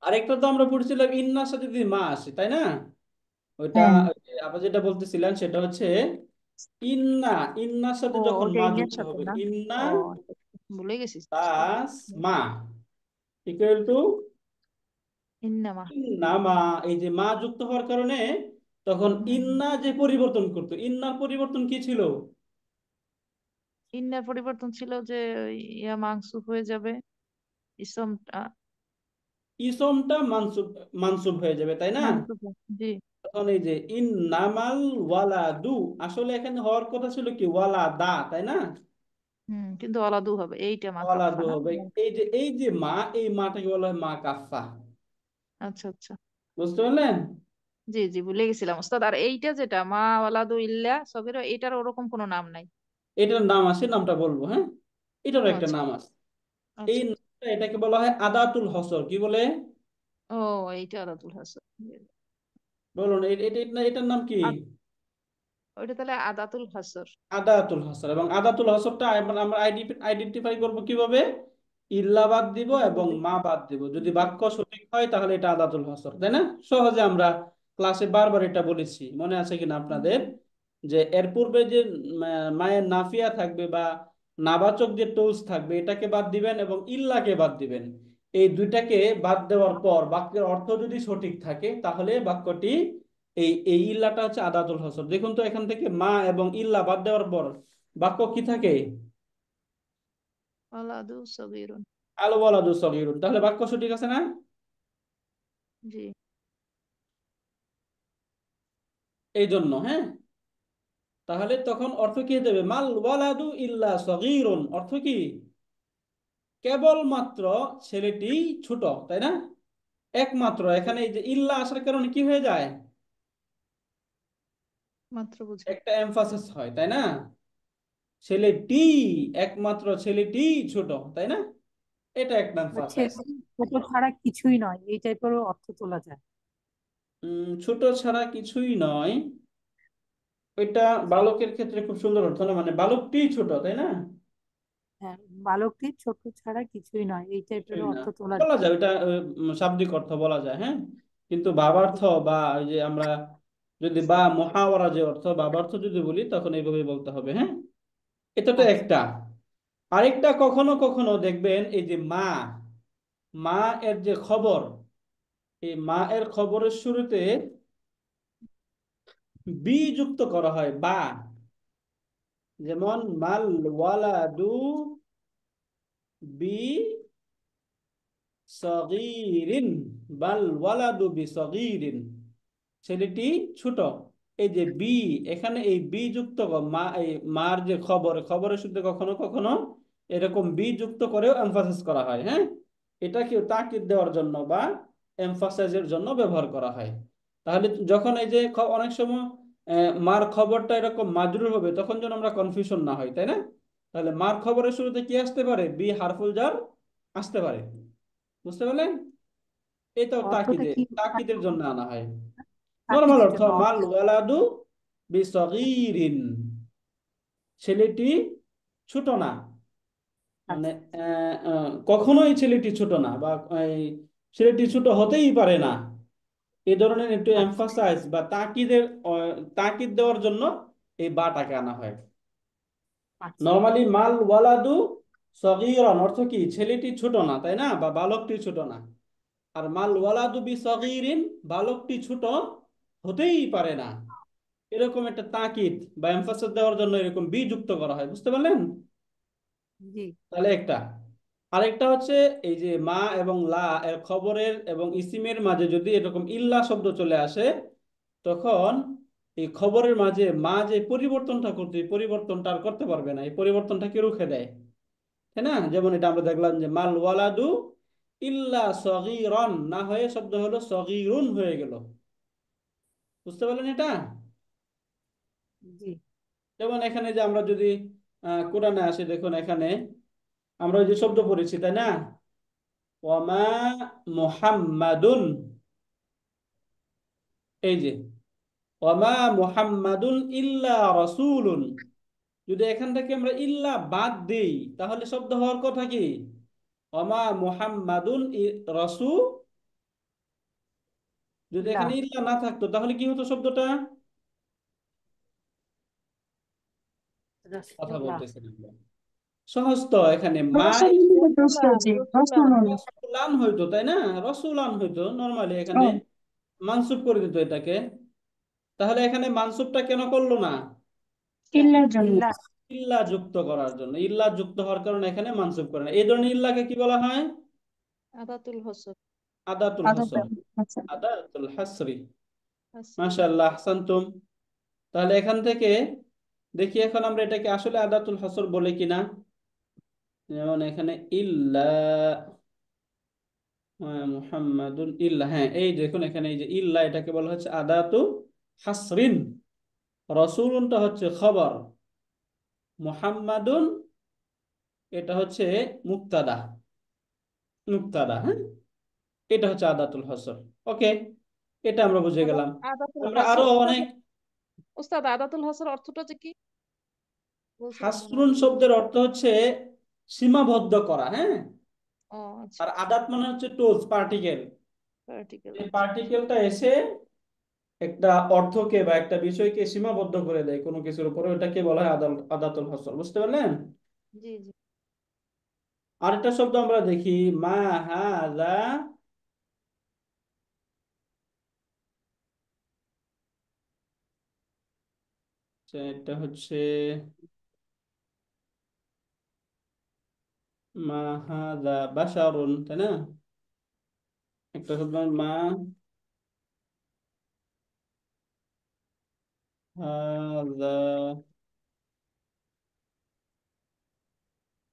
আরেকটা তো আমরা পড়ছিলাম ইন্নার সাথে যদি মা আসে, তাই না? ওইটা হ্যাঁ। ওই যে আবার যেটা বলতেছিলেন সেটা হচ্ছে ইন্না, ইন্নার সাথে ও, যখন ওটা মা ইনের যুক্ত সাথে হবে, না? ইন্না ও আচ্ছা, ভুলে গেছি উস্তাদ। প্লাস মা ইকুয়াল টু ইন্নামা। ইন্না মা। এই যে মা যুক্ত হওয়ার কারণে তখন হুম। ইন্না যে পরিবর্তন করতো, ইন্নার পরিবর্তন কি ছিল? ইন্নার পরিবর্তন ছিল যে ইয়া মাংসুফ হয়ে যাবে, ইসমটা ইসমটা মানসুব, মানসুব হয়ে যাবে, তাই না? মাংসুফ। জি। তখন এই যে ইন্নামাল ওয়ালাদু, আসলে এখানে হওয়ার কথা ছিল কি ওয়ালাদা, তাই না? হুম, কিন্তু আলাদু হবে, এইটা মা কাফফা ওয়ালাদু না? হবে। এই যে মা, এই মাটাকে বলা হয় মা কাফফা। আচ্ছা আচ্ছা। বুঝতে পারলেন? জি জি, ভুলে গেছিলাম ওস্তাদ। আর এইটা যেটা মা ওয়ালাদু ইল্লা সগীরা, এটার ওরকম কোনো নাম নাই? এটার নাম আছে, নামটা বলবো। হ্যাঁ, এটারও ও একটা আচ্ছা নাম আছে। এই আচ্ছা আচ্ছা। নামটা, এটাকে বলা হয় আদাতুল হসর। কি বলে? ও, এইটা আলাদুল হাসান। বলুন, এটার নাম কি? ওইটা তাহলে আদাতুল হাসর। আদাতুল হসর। এবং আদাতুল হসরটা আমরা আইডেন্টিফাই করব কিভাবে? ইল্লা বাদ দিব এবং কিভাবে? মা বাদ দিব। যদি বাক্য সঠিক হয় তাহলে এটা আদাতুল হসর, তাই না? সহজে আমরা ক্লাসে বারবার এটা বলেছি, মনে আছে কিনা আপনাদের? যে এর পূর্বে যে মায়ের নাফিয়া থাকবে বা নাবাচক যে টুলস থাকবে, এটাকে বাদ দিবেন এবং ইল্লাকে বাদ দিবেন। এই দুইটাকে বাদ দেওয়ার পর বাক্যের অর্থ যদি সঠিক থাকে তাহলে বাক্যটি, এই এই ইল্লাটা হচ্ছে আদাতুল হসর। দেখুন তো এখান থেকে মা এবং ইল্লা বাদ দেওয়ার পর বাক্য কি থাকে? ওয়ালাদু সগীরুন। আল ওয়ালাদু সগীরুন। তাহলে বাক্য সঠিক আছে না? জি। এই জন্য, হ্যাঁ, তাহলে তখন অর্থ কি দেবে? মাল ওয়ালাদু ইল্লা সগীরুন, অর্থ কি? কেবলমাত্র ছেলেটি ছোট, তাই না? একমাত্র। জি, এখানে এই যে ইল্লা আসার কারণে কি হয়ে যায়? মাত্র বুঝায়। একটা এমফাসিস হয়, তাই না? ছেলেটি, একমাত্র ছেলেটি ছোট, তাই না? এটা একটা বা এমফাসাইজ। ছেলে ছোট ছাড়া কিছুই নয়, এই টাইপেরও অর্থ তোলা যায়। ছোট ছাড়া কিছুই নয়, ওইটা বালকের ক্ষেত্রে খুব সুন্দর অর্থ না, মানে বালকটি ছোট, তাই না? হ্যাঁ, বালকটি ছোট ছাড়া কিছুই নয়, এই কিছুই টাইপেরও না, অর্থ তোলা বলা যায় ওইটা শাব্দিক অর্থ বলা যায়। হ্যাঁ, কিন্তু ভাবার্থ যায়। বা ওই যে আমরা যদি বা মহাওয়ারা যে অর্থ ভাবার্থ যদি বলি তখন এইভাবে বলতে হবে। হ্যাঁ, এটা তো আচ্ছা। একটা। আরেকটা, কখনো কখনো দেখবেন এই যে মা, মা এর যে খবর, এই মা এর খবরের শুরুতে বি যুক্ত করা হয়, বা। যেমন মাল ওয়ালাদু বি সগীরিন, বাল ওয়ালাদু বি সগীরিন, ছেলেটি ছোট। এই যে বি, এখানে এই বি যুক্ত মা, এই মার যে খবর, খবরের সাথে কখনো কখনো এরকম বি যুক্ত করেও এমফাসিস করা হয়। হ্যাঁ, এটাকেও তাকিদ দেওয়ার জন্য বা এমফাসাইজের জন্য ব্যবহার করা হয়। তাহলে যখন এই যে অনেক সময় মার খবরটা এরকম মাজরুর হবে, তখন যেন আমরা কনফিউশন না হয়, তাই না? তাহলে মার খবরের শুরুতে কি আসতে পারে? বি হারফুল জার আসতে পারে। বুঝতে পারলেন? এটাও অর্থটা তাকিদে কি? তাকিদের জন্য আনা হয়। নর্মাল তাকিদের অর্থ জন্য মাল ওয়ালাদু বিসগীরিন, ছেলেটি ছোট না। মানে আচ্ছা কখনোই ছেলেটি ছোট না, বা এই ছেলেটি ছোট হতেই পারে না, এই ধরনের একটু আচ্ছা এমফাসাইজ বা তাকিদ দেওয়ার জন্য এই বাটাকে আনা হয়। আচ্ছা নর্মালি মাল ওয়ালাদু সগীরান অর্থ কি? ছেলেটি ছোট না, তাই না? বা বালকটি ছোট না। আর মাল জি ওয়ালাদু বি সগীরিন, বালকটি ছোট হতেই পারে না, এরকম একটা তাকিদ বা এমফাসাইজ দেওয়ার জন্য এরকম বি যুক্ত করা হয়। বুঝতে পারলেন? জি তাহলে একটা। আরেকটা হচ্ছে এই যে মা এবং লা এর খবরের এবং ইসিমের মাঝে যদি এরকম ইল্লা শব্দ চলে আসে, তখন এই খবরের মাঝে মা যে পরিবর্তনটা করতে, এই পরিবর্তনটা আর করতে পারবে না, এই পরিবর্তনটাকে রুখে দেয়, তাই না? যেমন এটা আমরা দেখলাম যে মাল ওয়ালাদু ইল্লা সগীরন না হয়ে শব্দ হলো সগীরুন হয়ে গেল। বুঝতে পারলেন এটা? জি যেমন এখানে যে আমরা যদি কোরআনে আসি, দেখুন এখানে আমরা ওই যে শব্দ পড়েছি, তাই না? ওয়ামা মুহাম্মাদুন, এই যে ওয়ামা মুহাম্মাদুন ইল্লা রাসূলুন, যদি এখান থেকে আমরা ইল্লা বাদ দেই, তাহলে শব্দ হওয়ার কথা কি? ওয়ামা মুহাম্মাদুন রাসূল। যদি ইল্লাহ এখানে ইল্লা না থাকতো তাহলে কি হতো শব্দটা? কথা রাসূলুল্লাহ বলতেছেন আমরা। সহজ তো, এখানে মা রসুন রসুলান জি রসুলান রসুন। রসুলান হইতো, তাই না? রসুলান হইতো নরমালি, ও এখানে মানসুব করে দিত এটাকে। তাহলে এখানে মানসুবটা কেন করলো না? ইল্লার জন্য। ইল্লাহ ইল্লা যুক্ত করার জন্য। ইল্লা যুক্ত হওয়ার কারণে এখানে মানসুব করে না। এই ধরনের ইল্লাকে কি বলা হয়? আদাতুল হসর আদাতুল আদব। হসর, আচ্ছা আদাতুল হাসরি। হাসরি। মাশাআল্লাহ, আহসানতুম। তাহলে এখান থেকে দেখি এখন আমরা এটাকে আসলে আদাতুল হসর বলে কিনা। যেমন এখানে ইল্লা মুহাম্মাদুন ইল্লা, হ্যাঁ এই দেখুন এখানে এই যে ইল্লা, এটাকে বলা হচ্ছে আদাতু হাসরিন। রসুলুনটা হচ্ছে খবর, মুহাম্মাদুন এটা হচ্ছে মুক্তাদা, মুক্তাদা, হ্যাঁ, এটা হচ্ছে আদাতুল হসর। ওকে, এটা আমরা বুঝে গেলাম। আদাতুল আমরা আরো হাসরটা অনেক। যে উস্তাদ, আদাতুল হসর অর্থটা যে কি বলছিলেন মনে হাসরুন হয়? শব্দের অর্থ হচ্ছে সীমাবদ্ধ করা, হ্যাঁ। ও আচ্ছা আর আচ্ছা, আদাত মানে হচ্ছে টুলস, পার্টিকেল। পার্টিকেল, এই আচ্ছা আচ্ছা। পার্টিকেলটা এসে একটা অর্থকে বা একটা বিষয়কে সীমাবদ্ধ করে দেয় কোনো কিছুর উপরে, ওটাকে বলা হয় আদাতুল হসর। বুঝতে পারলেন? জি জি। আরেকটা শব্দ আমরা দেখি, মা হাযা, এটা হচ্ছে মা হাযা বাশারুন, তাই না? একটা শব্দ মা হাযা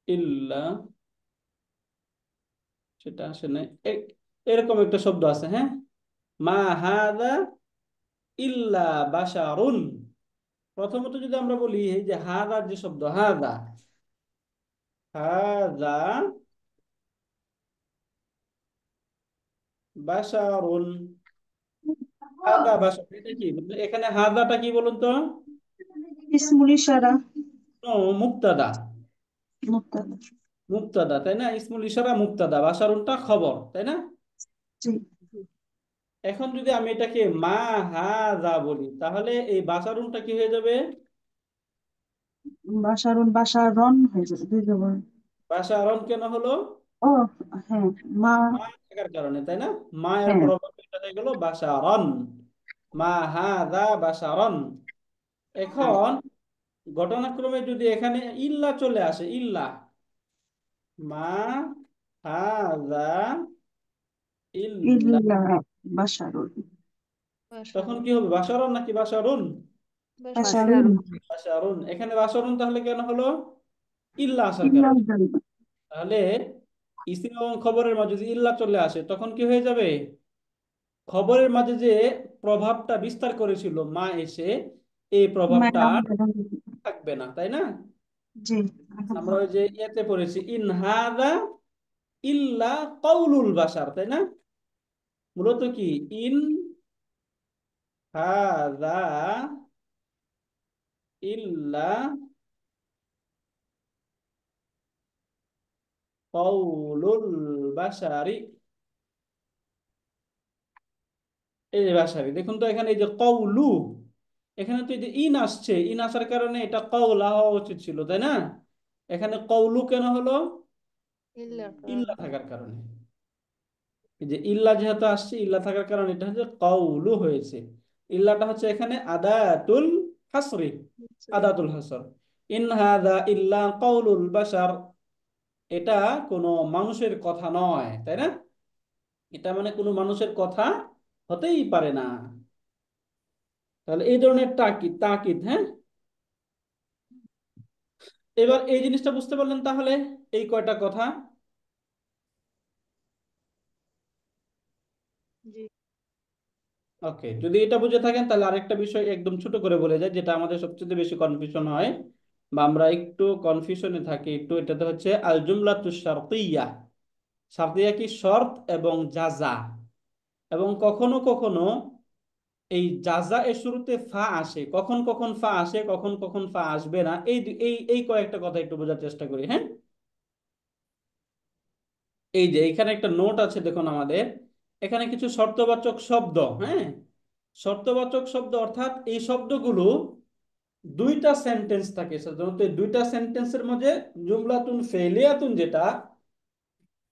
ইল্লা, সেটা আসে না। এরকম একটা শব্দ আছে, হ্যাঁ, মা হাযা ইল্লা বাশারুন। প্রথমত যদি আমরা বলি এই যে হাযা, যে শব্দ হাযা, হাযা বাশারুন, হাযা বাশার, এটা কি? এখানে হাযাটা কি বলুন তো? ইসমুল ইশারা। নো, মুক্তাদা। মুক্তাদা। মুক্তাদা, তাই না? ইসমুল ইশারা মুক্তাদা, বাশারুনটা খবর, তাই না? জি জি। এখন যদি আমি এটাকে মা হাযা বলি, তাহলে এই বাশারুনটা কি হয়ে যাবে? বাশারুন বাশারন হয়ে যাবে দুই জবর। বাশারন কেন হলো? ও হ্যাঁ মা। মা থাকার কারণে, তাই না? মায়ের হ্যাঁ পরবর্তী এটা হয়ে গেল বাশারন। মা হাযা বাশারন। হ্যাঁ এখন ঘটনাক্রমে যদি এখানে ইল্লা চলে আসে, ইল্লা মা হাযা ইল্লা, ইল্লা বাশারুন। তখন বাশারুন। কি হবে? বাশারন নাকি বাশারুন? বাশারুন। বাশারুন। বাশারুন বাশারুন। এখানে বাশারুন তাহলে কেন হলো? ইল্লা আসার ইল্লার কারণে। জন্য। তাহলে ইসিম এবং খবরের মাঝে যদি ইল্লা চলে আসে তখন কি হয়ে যাবে? খবরের মাঝে যে প্রভাবটা বিস্তার করেছিল মা এসে, এই প্রভাবটা আর থাকবে না, তাই না? জি। আমরা ওই যে ইয়েতে পড়েছি ইন হাদা ইল্লা কাউলুল বাশার, তাই না? মূলত কি ইন হাদা ইল্লা কাউলুল বাশারি। এই যে বাশারি, দেখুন তো এখানে এই যে কওলু, এখানে তো এই যে ইন আসছে, ইন আসার কারণে এটা কওলা হওয়া উচিত ছিল, তাই না? এখানে কওলু কেন হলো? ইল্লার ইল্লা কারণে। থাকার কারণে। এই যে ইল্লা যেহেতু আসছে, ইল্লা থাকার কারণে এটা হচ্ছে কওলু হয়েছে। ইল্লাটা হচ্ছে এখানে আদাতুল হাসরি, আদাতুল হাসর। ইন হাদা ইল্লা কাউলুল বাশার, এটা কোনো মানুষের কথা নয়, তাই না? এটা মানে কোনো মানুষের কথা হতেই পারে না। তাহলে এই ধরনের তাকিদ তাকিদ, হ্যাঁ। এবার এই জিনিসটা বুঝতে পারলেন তাহলে, এই কয়টা কথা। জি। ওকে, যদি এটা বুঝে থাকেন তাহলে আরেকটা বিষয় একদম ছোট করে বলে যায়, যেটা আমাদের সবচেয়ে বেশি কনফিউশন হয় বা আমরা একটু কনফিউশনে থাকি একটু, এটাতে হচ্ছে আল জুমলাতু শারতিয়া। শারতিয়া কি? শর্ত এবং জাযা। এবং কখনো কখনো এই জাযা এর শুরুতে ফা আসে, কখন কখন ফা আসে, কখন কখন ফা আসবে না, এই কয়েকটা কথা একটু বোঝার চেষ্টা করি, হ্যাঁ। এই যে এখানে একটা নোট আছে দেখুন আমাদের, এখানে কিছু শর্তবাচক শব্দ, হ্যাঁ। শর্তবাচক শব্দ অর্থাৎ এই শব্দগুলো দুইটা সেন্টেন্স থাকে সাধারণত, এই দুইটা সেন্টেন্সের মধ্যে জুমলাতুন ফেলিয়াতুন যেটা,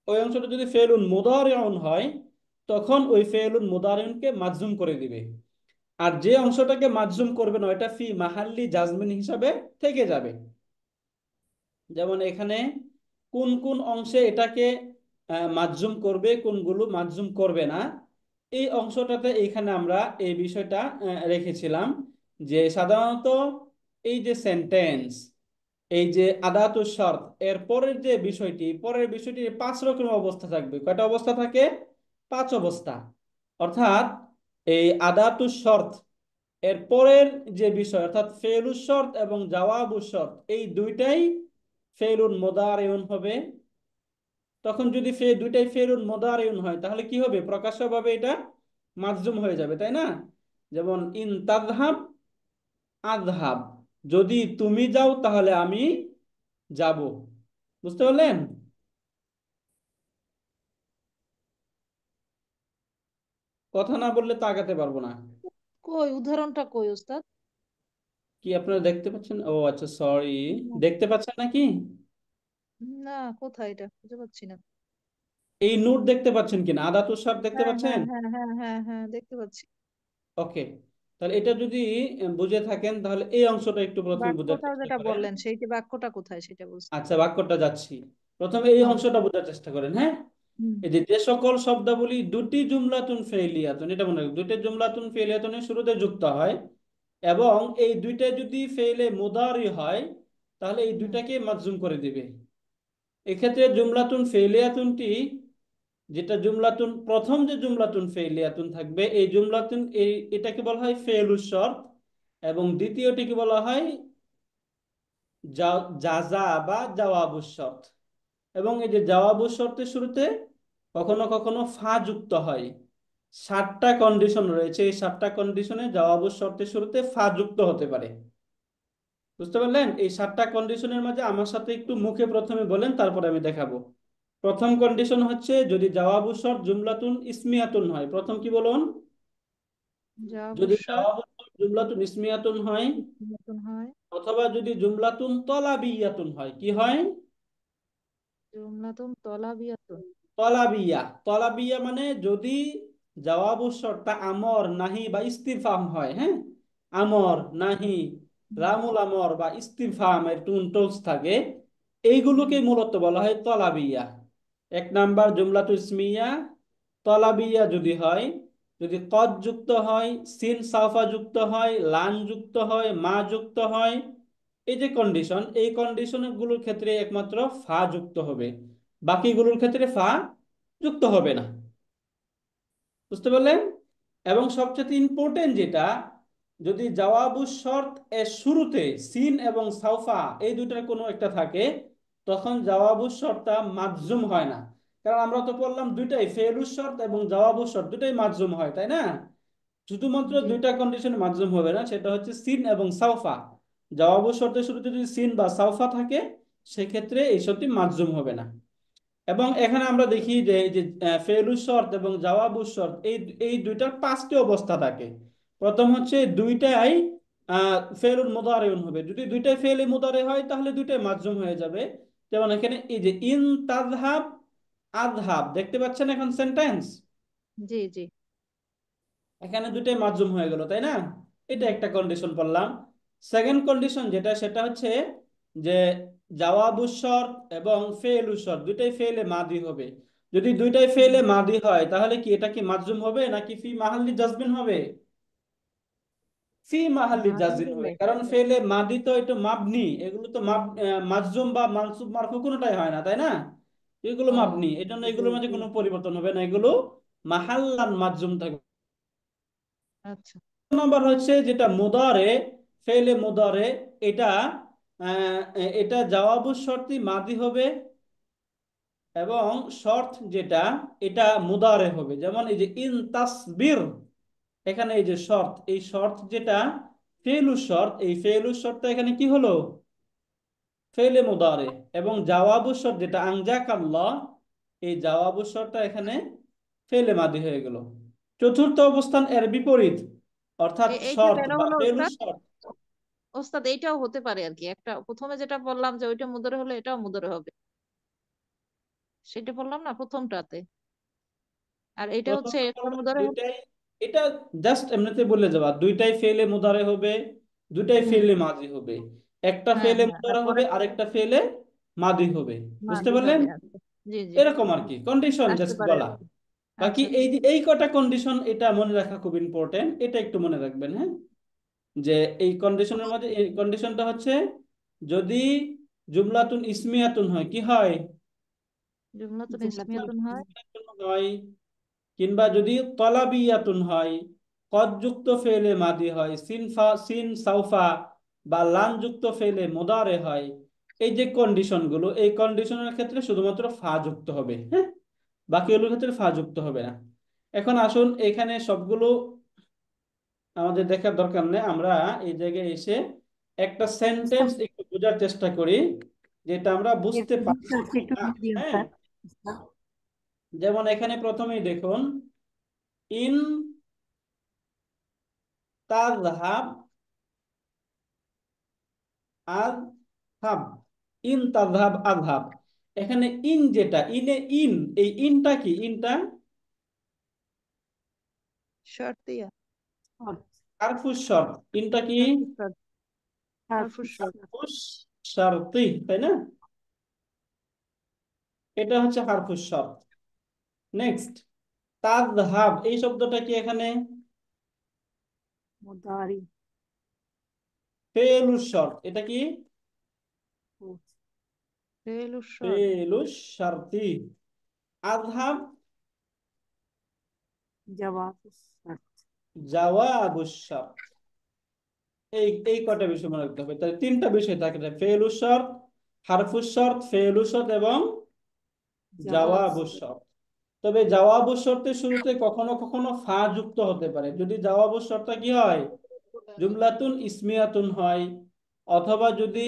ওই অংশটা যদি ফেলুন মুদারিউন হয় তখন ওই ফেলুন মুদারিউনকে মাজজুম করে দিবে। আর যে অংশটাকে মাজজুম করবে না ওটা ফি মাহাল্লি জাজমিন হিসাবে থেকে যাবে। যেমন এখানে কোন কোন অংশে এটাকে মাজজুম করবে, কোনগুলো মাজজুম করবে না, এই অংশটাতে এইখানে আমরা এই বিষয়টা রেখেছিলাম। যে সাধারণত এই যে সেন্টেন্স, এই যে আদাতু শর্ত এর পরের যে বিষয়টি, পরের বিষয়টি 5 রকমের অবস্থা থাকবে। কয়টা অবস্থা থাকে? 5 অবস্থা। অর্থাৎ এই আদাতু শর্ত এর পরের যে বিষয় অর্থাৎ ফেলুস শর্ত এবং জাওয়াবুস শর্ত, এই দুইটাই ফেলুন মুদারিউন হবে। তখন যদি দুইটাই ফেলুন মুদারিউন হয় তাহলে কি হবে? প্রকাশ্যভাবে এটা মাজজুম হয়ে যাবে, তাই না? যেমন ইন তাযহাব আযহাব, যদি তুমি যাও তাহলে আমি যাব। বুঝতে পারলেন? কথা না বললে তো আগাতে পারবো না। কই উদাহরণটা কই ওস্তাদ? কি আপনারা দেখতে পাচ্ছেন? ও আচ্ছা, সরি। না। দেখতে পাচ্ছেন নাকি? না, কোথায় এটা খুঁজে পাচ্ছি না। এই নোট দেখতে পাচ্ছেন কিনা? আদাতুস শর্ত দেখতে হ্যাঁ হ্যাঁ পাচ্ছেন? হ্যাঁ হ্যাঁ হ্যাঁ হ্যাঁ, দেখতে পাচ্ছি। ওকে, তাহলে এটা যদি বুঝে থাকেন তাহলে এই অংশটা একটু প্রথমে বোঝার বাক্যটা চেষ্টা যেটা করেন। বললেন সেইটা, বাক্যটা কোথায় সেটা বলছি। আচ্ছা, বাক্যটা যাচ্ছি। প্রথমে এই হ্যাঁ। অংশটা বোঝার চেষ্টা করেন, হ্যাঁ। হুম। এই যে যে সকল শব্দাবলী দুটি জুমলাতুন ফেলিয়াতুন, এটা মনে রাখবেন, দুটি জুমলাতুন ফেলিয়াতুনের শুরুতে যুক্ত হয় এবং এই দুইটা যদি ফেলে মুদারি হয় তাহলে এই হুম। দুইটাকে মাজজুম করে দিবে। এক্ষেত্রে জুমলাতুন ফেলিয়াতুনটি, যেটা জুমলাতুন প্রথম যে জুমলাতুন ফেলিয়াতুন থাকবে এই জুমলাতুন এটাকে বলা হয় ফেলুস শর্ত, এবং দ্বিতীয়টিকে বলা হয় জাযা বা জাওয়াবুস শর্ত। এবং এই যে জাওয়াবুস শর্তের শুরুতে কখনো কখনো ফা যুক্ত হয়। 7টা কন্ডিশন রয়েছে, এই 7টা কন্ডিশনে জাওয়াবুস শর্তের শুরুতে ফা যুক্ত হতে পারে। বুঝতে পারলেন? এই 7টা কন্ডিশনের মাঝে আমার সাথে একটু মুখে প্রথমে বলেন, তারপরে আমি দেখাবো। প্রথম কন্ডিশন হচ্ছে যদি জাওয়াবুস শর্ত জুমলাতুন ইসমিয়াতুন হয়। প্রথম কি বলুন? যদি যাবৎসর জাওয়াবুস শর্ত জুমলাতুন ইসমিয়াতুন হয়, নতুন হয়। অথবা যদি জুমলাতুন তলাবিয়াতুন হয়। কি হয়? জুমলাতুন তলাবিয়াতুন। তলাবিয়া। তলাবিয়া মানে যদি জওয়াবুস শর্তটা আমর নাহি বা ইস্তিফহাম হয়, হ্যাঁ। আমর নাহি, লামুল আমর বা ইস্তিফহামের টুন টোলস থাকে, এইগুলোকে মূলত বলা হয় তলাবিয়া। 1 নাম্বার জুমলাতুল ইসমিয়া তলাবিয়া যদি হয়, যদি কদ যুক্ত হয়, সিন সাফা যুক্ত হয়, লান যুক্ত হয়, মা যুক্ত হয়, এই যে কন্ডিশন, এই কন্ডিশন গুলোর ক্ষেত্রে একমাত্র ফা যুক্ত হবে। বাকিগুলোর ক্ষেত্রে ফা যুক্ত হবে না। বুঝতে পারলেন? এবং সবচেয়ে ইম্পর্টেন্ট যেটা, যদি জাওয়াবুশ শর্ত এর শুরুতে সিন এবং সাউফা এই দুইটার কোনো একটা থাকে, তখন জাওয়াবুশ শর্তটা মাজজুম হয় না। কারণ আমরা তো বললাম দুইটাই ফেলুশ শর্ত এবং জাওয়াবুশ শর্ত দুইটাই মাজজুম হয়, তাই না? শুধুমাত্র জি দুইটা কন্ডিশন মাজজুম হবে না, সেটা হচ্ছে সিন এবং সাউফা। জাওয়াবুশ শর্তের শুরুতে যদি সিন বা সাউফা থাকে, সেক্ষেত্রে এই শর্তটি মাজজুম হবে না। এবং এখানে আমরা দেখি যে এই যে ফেলু শর্ত এবং জাওয়াবু শর্ত এই এই দুইটার পাঁচটি অবস্থা থাকে। প্রথম হচ্ছে দুইটাই ফেলুল মুদারিউন হবে। যদি দুইটাই ফেলে মুদারে হয় তাহলে দুইটাই মাজজুম হয়ে যাবে। যেমন এখানে এই যে ইন তাযহাব আযহাব, দেখতে পাচ্ছেন এখন সেন্টেন্স, জি জি। এখানে দুইটাই মাজজুম হয়ে গেল, তাই না? এটা হুম। একটা কন্ডিশন বললাম। সেকেন্ড কন্ডিশন যেটা, সেটা হচ্ছে যে জাওয়াবু শর্ত এবং ফেলু শর্ত দুইটাই ফেলে মাদি হবে। যদি দুইটাই ফেলে হুম। মাদি হয় তাহলে কি এটা কি মাজজুম হবে নাকি ফি মাহাল্লি জাজমিন হবে? ফি মাহাল্লি মাদি জাজমিন হবে, হলে কারণ ফেলে মাদি তো এটা মাবনি, এগুলো তো মাজজুম বা মানসুব মারফু কোনোটাই হয় না, তাই না? এগুলো ও মাবনি, এই জন্য জি এগুলোর মাঝে জি। কোনো পরিবর্তন হবে না, এগুলো মাহাল্লান মাজজুম থাকবে। আচ্ছা। নাম্বার হচ্ছে যেটা মুদারে, ফেলে মুদারে, এটা এটা জাওয়াবু শর্তি মাদি হবে এবং শর্ত যেটা এটা মুদারে হবে। যেমন এই যে ইন তাসবির, এখানে এই যে শর্ত, এই শর্ত যেটা ফেলু শর্ত, এই ফেলু শর্তটা এখানে কি হলো? ফেলে মুদারে। এবং জাওয়াবু শর্ত যেটা আনজাকাল্লাহ, এই জাওয়াবু শর্তটা এখানে ফেলে মাদি হয়ে গেল। চতুর্থ অবস্থান এর বিপরীত, অর্থাৎ এইটা শর্ত কেন বা হলো ফেলু ওস্তাদ? শর্ত। ওস্তাদ এইটাও হতে পারে আর কি, একটা প্রথমে যেটা বললাম যে ওইটা মুদরে হলে এটাও মুদরে হবে, সেটা বললাম না প্রথমটাতে। আর এটা হচ্ছে প্রথমটা একটা বললাম মুদরে দুইটাই, এটা জাস্ট এমনিতে বলে যাবা দুইটাই ফেলে মুদারে হবে, দুইটাই হুম। ফেলে মাজি হবে। একটা হ্যাঁ ফেলে হ্যাঁ, আর মুদারে হবে, পরে আরেকটা ফেলে মাদি হবে। বুঝতে মাদি পারলেন? হবে। আচ্ছা। জি জি। এরকম আর কি কন্ডিশন আসতে জাস্ট পারে আর বলা। কি। বাকি আচ্ছা। এই যে এই কটা কন্ডিশন, এটা মনে রাখা খুব ইম্পর্টেন্ট, এটা একটু মনে রাখবেন, হ্যাঁ? যে এই কন্ডিশনের মধ্যে এই কন্ডিশনটা হচ্ছে, যদি জুমলাতুন ইসমিয়াতুন হয় কি হয়? জুমলাতুন জুমলাতুল ইসমিয়াতুন হয়। হয়। কিংবা যদি তলাবিয়াতুন হয়, কদ যুক্ত ফেলে মাদি হয়, সিন সাউফা বা লান যুক্ত ফেলে মুদারে হয়, এই যে কন্ডিশন গুলো, এই কন্ডিশনের ক্ষেত্রে শুধুমাত্র ফা যুক্ত হবে, হ্যাঁ? বাকিগুলোর ক্ষেত্রে ফা যুক্ত হবে না। এখন আসুন এখানে সবগুলো আমাদের দেখার দরকার নেই, আমরা এই জায়গায় এসে একটা সেন্টেন্স একটু বোঝার চেষ্টা করি, যেটা আমরা এর বুঝতে পারছি ডিটেলস একটু না। দিয়ে দিন হ্যাঁ, স্যার। যেমন এখানে প্রথমেই দেখুন, ইন তাযহাব আযহাব, ইন তাযহাব আযহাব। এখানে ইন যেটা, ইনে ইন, এই ইনটা কি? ইনটা শর্তিয়া। হারফুশ শর্ত। ইনটা কি? হারফুশ শর্ত। হারফুশ শর্ত। হারফুশ শর্তি, তাই না? এটা হচ্ছে হারফুশ শর্ত। নেক্সট, তাযহাব এই শব্দটা কি এখানে? মুদারি ফেলুশ শর্ত। এটা কি? ফেলুশ শর্ত। ফেলুশ শর্তি। আযহাব জবাব জাওয়াবুশ শর্ত। এই এই কটা বিষয় মনে রাখতে হবে। তাহলে তিনটা বিষয় থাকে, ফেলুশ শর্ত, হারফুশ শর্ত, ফেলুশ শর্ত এবং জবাব জাওয়াবুশ শর্ত। তবে জাওয়াবুশ শর্তের শুরুতে কখনো কখনো ফা যুক্ত হতে পারে। যদি জাওয়াবুশ শর্তটা কি হয়? জুমলাতুন ইসমিয়াতুন হয়, অথবা যদি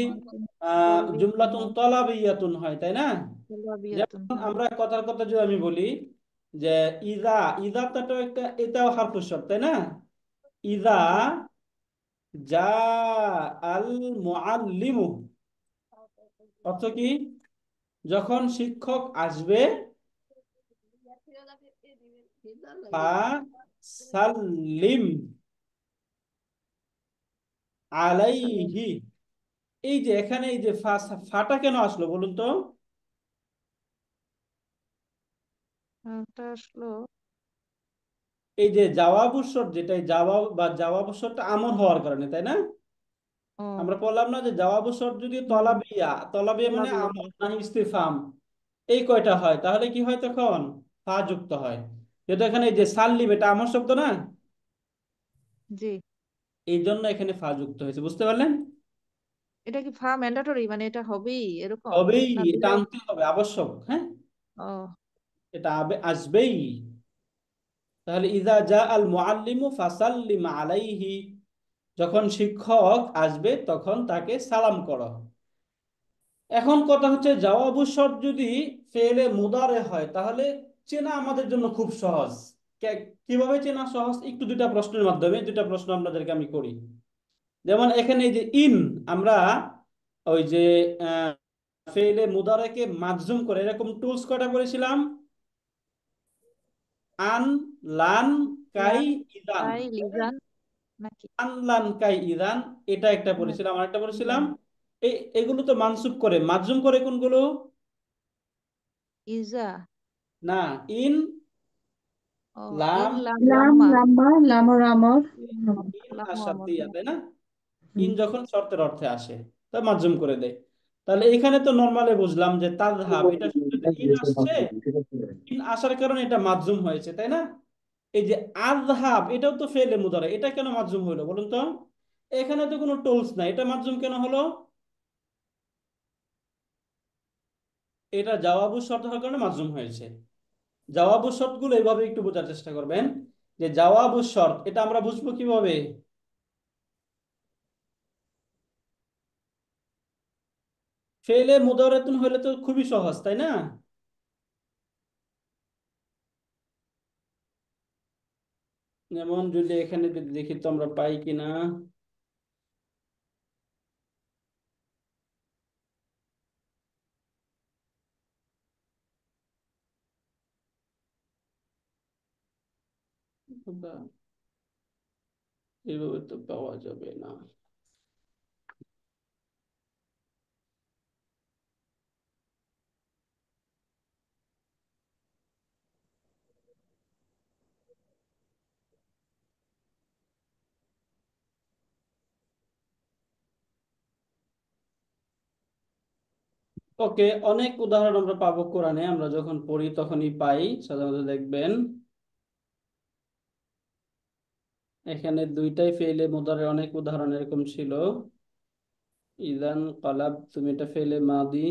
জুমলাতুন তলাবিয়াতুন হয়, তাই না? তলাবিয়াতুন যেমন হয়। আমরা কথার কথা যদি আমি বলি যে ইদা, ইদাটাও একটা, এটাও হারফুশ শর্ত, তাই না? ইদা জি জা আল মুআল্লিমু, অর্থ কি? যখন শিক্ষক আসবে, ফা সাল্লিম আলাইহি। এই যে এখানে এই যে ফাটা কেন আসলো বলুন তো? এটা আসলো। এই যে জাওয়াবুশ শর্ত যেটা, এই জাওয়াব বা জাওয়াবুশ শর্তটা আমর হওয়ার কারণে, তাই না? ও। আমরা বললাম না যে জাওয়াবুশ শর্ত যদি হুম। তলাবিয়া, তলাবিয়া মানে তলাবিয়া আমর হয়। না ইস্তিফহাম। এই কয়টা হয়, তাহলে কি হয় তখন? ফা যুক্ত হয়। যেহেতু এখানে এই যে সাল্লিম এটা আমার শব্দ না, জি। এই জন্য এখানে ফা যুক্ত হয়েছে, বুঝতে পারলেন? এটা কি ফা ম্যান্ডেটরি, মানে এটা হবেই এরকম, তবেই না এটা দিলেও? আনতে হবে, আবশ্যক, হ্যাঁ, ও, এটা আসবেই। তাহলে ইজা জা আল মুআল্লিমু ফাসাল্লিম আলাইহি, যখন শিক্ষক আসবে তখন তাকে সালাম করো। এখন কথা হচ্ছে জওয়াবু শর্ত যদি ফেলে মুদারে হয় তাহলে চেনা আমাদের জন্য খুব সহজ। কিভাবে চেনা সহজ? একটু দুটা প্রশ্নের মাধ্যমে, দুটা প্রশ্ন আপনাদেরকে আমি করি। যেমন এখানে এই যে ইন, আমরা ওই যে ফেলে মুদারেকে মাজজুম করে এরকম টুলস কয়টা করেছিলাম? আন, লান, কাই, লান, ইদান, তাই, তাই না? লিজান নাকি? আন, লান, কাই, ইদান, এটা একটা হ্যাঁ। পড়েছিলাম, আর একটা পড়েছিলাম এই, এগুলো তো মানসুব করে, মাজজুম করে কোনগুলো? ইজা। না, ইন, ও, ইন, লাম, লাম, লাম লাম্মা। লাম্মা লামর আমর। ইন লাম, আর আমর, শারতিয়া, হ্যাঁ। তাই না? হুম। ইন যখন শর্তের অর্থে আসে তা মাজজুম করে দেয়। তাহলে এখানে তো নরমালি বুঝলাম যে তাযহাব, এটা শুধু যে ইন আসছে, ইন আসার কারণে এটা মাজজুম হয়েছে, তাই না? এই যে আযহাব, এটাও তো ফেলে মুদারে, এটা কেন মাজজুম হলো বলুন তো? এখানে তো কোনো টোলস নাই, এটা মাজজুম কেন হলো? এটা জাওয়াবু শর্ত হওয়ার কারণে মাজজুম হয়েছে। জাওয়াবু শর্ত গুলো এইভাবে একটু বোঝার চেষ্টা করবেন, যে জাওয়াবু শর্ত এটা আমরা বুঝবো কিভাবে? ফেলে মুদাওয়ারাতুন হলে তো খুবই সহজ, তাই না? যেমন যদি এখানে যদি দেখি তো আমরা পাই কিনা। বা এইভাবে তো পাওয়া যাবে না। ওকে, অনেক উদাহরণ আমরা পাবো কোরআনে, আমরা যখন পড়ি তখনই পাই সাধারণত। দেখবেন এখানে দুইটাই ফেলে মুদারে অনেক উদাহরণ এরকম ছিল। ইদান কালাব, তুমি এটা ফেলে মাদি।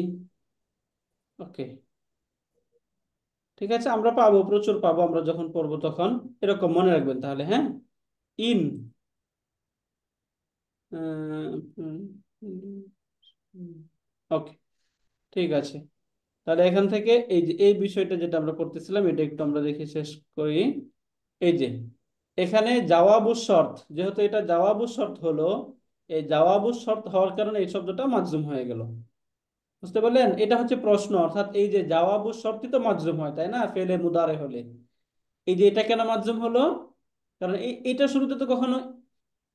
ওকে, ঠিক আছে, আমরা পাবো, প্রচুর পাবো আমরা যখন পড়বো তখন। এরকম মনে রাখবেন তাহলে, হ্যাঁ। ইন, ওকে, ঠিক আছে। তাহলে এখান থেকে এই যে এই বিষয়টা যেটা আমরা পড়তেছিলাম এটা একটু আমরা দেখে শেষ করি। এই যে এখানে জাওয়াবু শর্ত, যেহেতু এটা জাওয়াবু শর্ত হলো, এই জাওয়াবু শর্ত হওয়ার কারণে এই শব্দটা মাজজুম হয়ে গেল, বুঝতে পারলেন? এটা হচ্ছে প্রশ্ন, অর্থাৎ এই যে জাওয়াবু শর্তই তো মাজজুম হয়, তাই না, ফেলে মুদারে হলে। এই যে এটা কেন মাজজুম হলো? কারণ এটা শুরুতে তো কখনো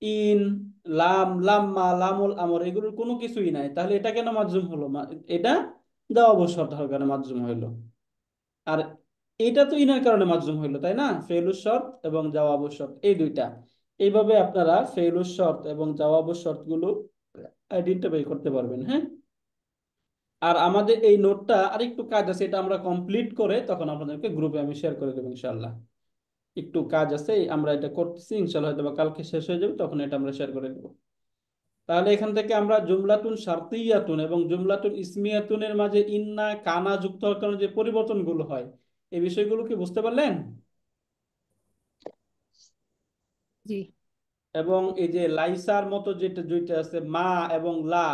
ইন, লাম, লাম্মা, লামুল আমর এগুলোর কোনো কিছুই নাই, তাহলে এটা কেন মাজজুম হলো? এটা জাওয়াবু শর্ত হওয়ার কারণে মাজজুম হইলো। আর এটা তো ইনার কারণে মাজজুম হইলো, তাই না? ফেলুস শর্ত এবং জাওয়াবুস শর্ত এই দুইটা, এইভাবে আপনারা ফেলুস শর্ত এবং জাওয়াবুস শর্ত গুলো আইডেন্টিফাই করতে পারবেন, হ্যাঁ। আর আমাদের এই নোটটা আরেকটু কাজ আছে, এটা আমরা কমপ্লিট করে তখন আপনাদেরকে গ্রুপে আমি শেয়ার করে দেবো ইনশাল্লাহ। একটু কাজ আছে, আমরা এটা করতেছি, ইনশাল্লাহ হয়তো বা কালকে শেষ হয়ে যাবে, তখন এটা আমরা শেয়ার করে দেবো। তাহলে এখান থেকে আমরা জুমলাতুন শারতিয়াতুন এবং জুমলাতুন ইসমিয়াতুনের মাঝে ইন্না কানা যুক্ত হওয়ার কারণে যে পরিবর্তনগুলো হয়, এই বিষয়গুলো কি বুঝতে পারলেন? জি। এবং এই যে লাইসার মতো যেটা দুইটা আছে মা এবং লা,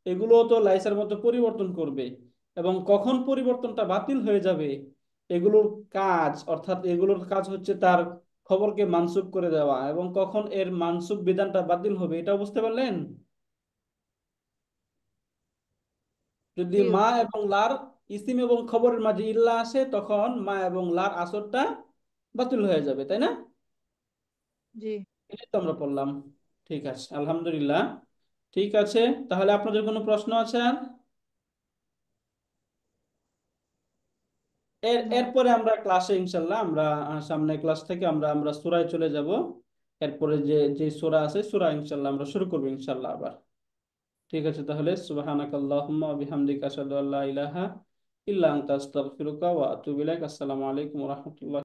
এগুলো তো লাইসার মতো পরিবর্তন করবে, এবং কখন পরিবর্তনটা বাতিল হয়ে যাবে, এগুলোর কাজ, অর্থাৎ এগুলোর কাজ হচ্ছে তার খবরকে মানসুব করে দেওয়া, এবং কখন এর মানসুব বিধানটা বাতিল হবে এটাও বুঝতে পারলেন? যদি জি মা উস্তাদ। এবং লার ইসিম এবং খবরের মাঝে ইল্লা আসে তখন মা এবং লার আসরটা বাতিল হয়ে যাবে, তাই না? জি। এটাই তো আমরা পড়লাম। ঠিক আছে, আলহামদুলিল্লাহ। ঠিক আছে, তাহলে আপনাদের কোনো প্রশ্ন আছে আর? না। এরপরে আমরা ক্লাসে ইনশাল্লাহ আমরা সামনে ক্লাস থেকে আমরা আমরা সূরায় চলে যাব। এরপরে যে যে সূরা আছে সূরা ইনশাল্লাহ আমরা শুরু করবো ইনশাল্লাহ আবার। ঠিক আছে, তাহলে সুবহানাকাল্লাহুম্মা ওয়া বিহামদিকা আশহাদু আল্লা ইলাহা ইল্লা আনতা আস্তাগফিরুকা ওয়া আতুবু ইলাইক। আসসালামু আলাইকুম ওয়া রাহমাতুল্লাহ।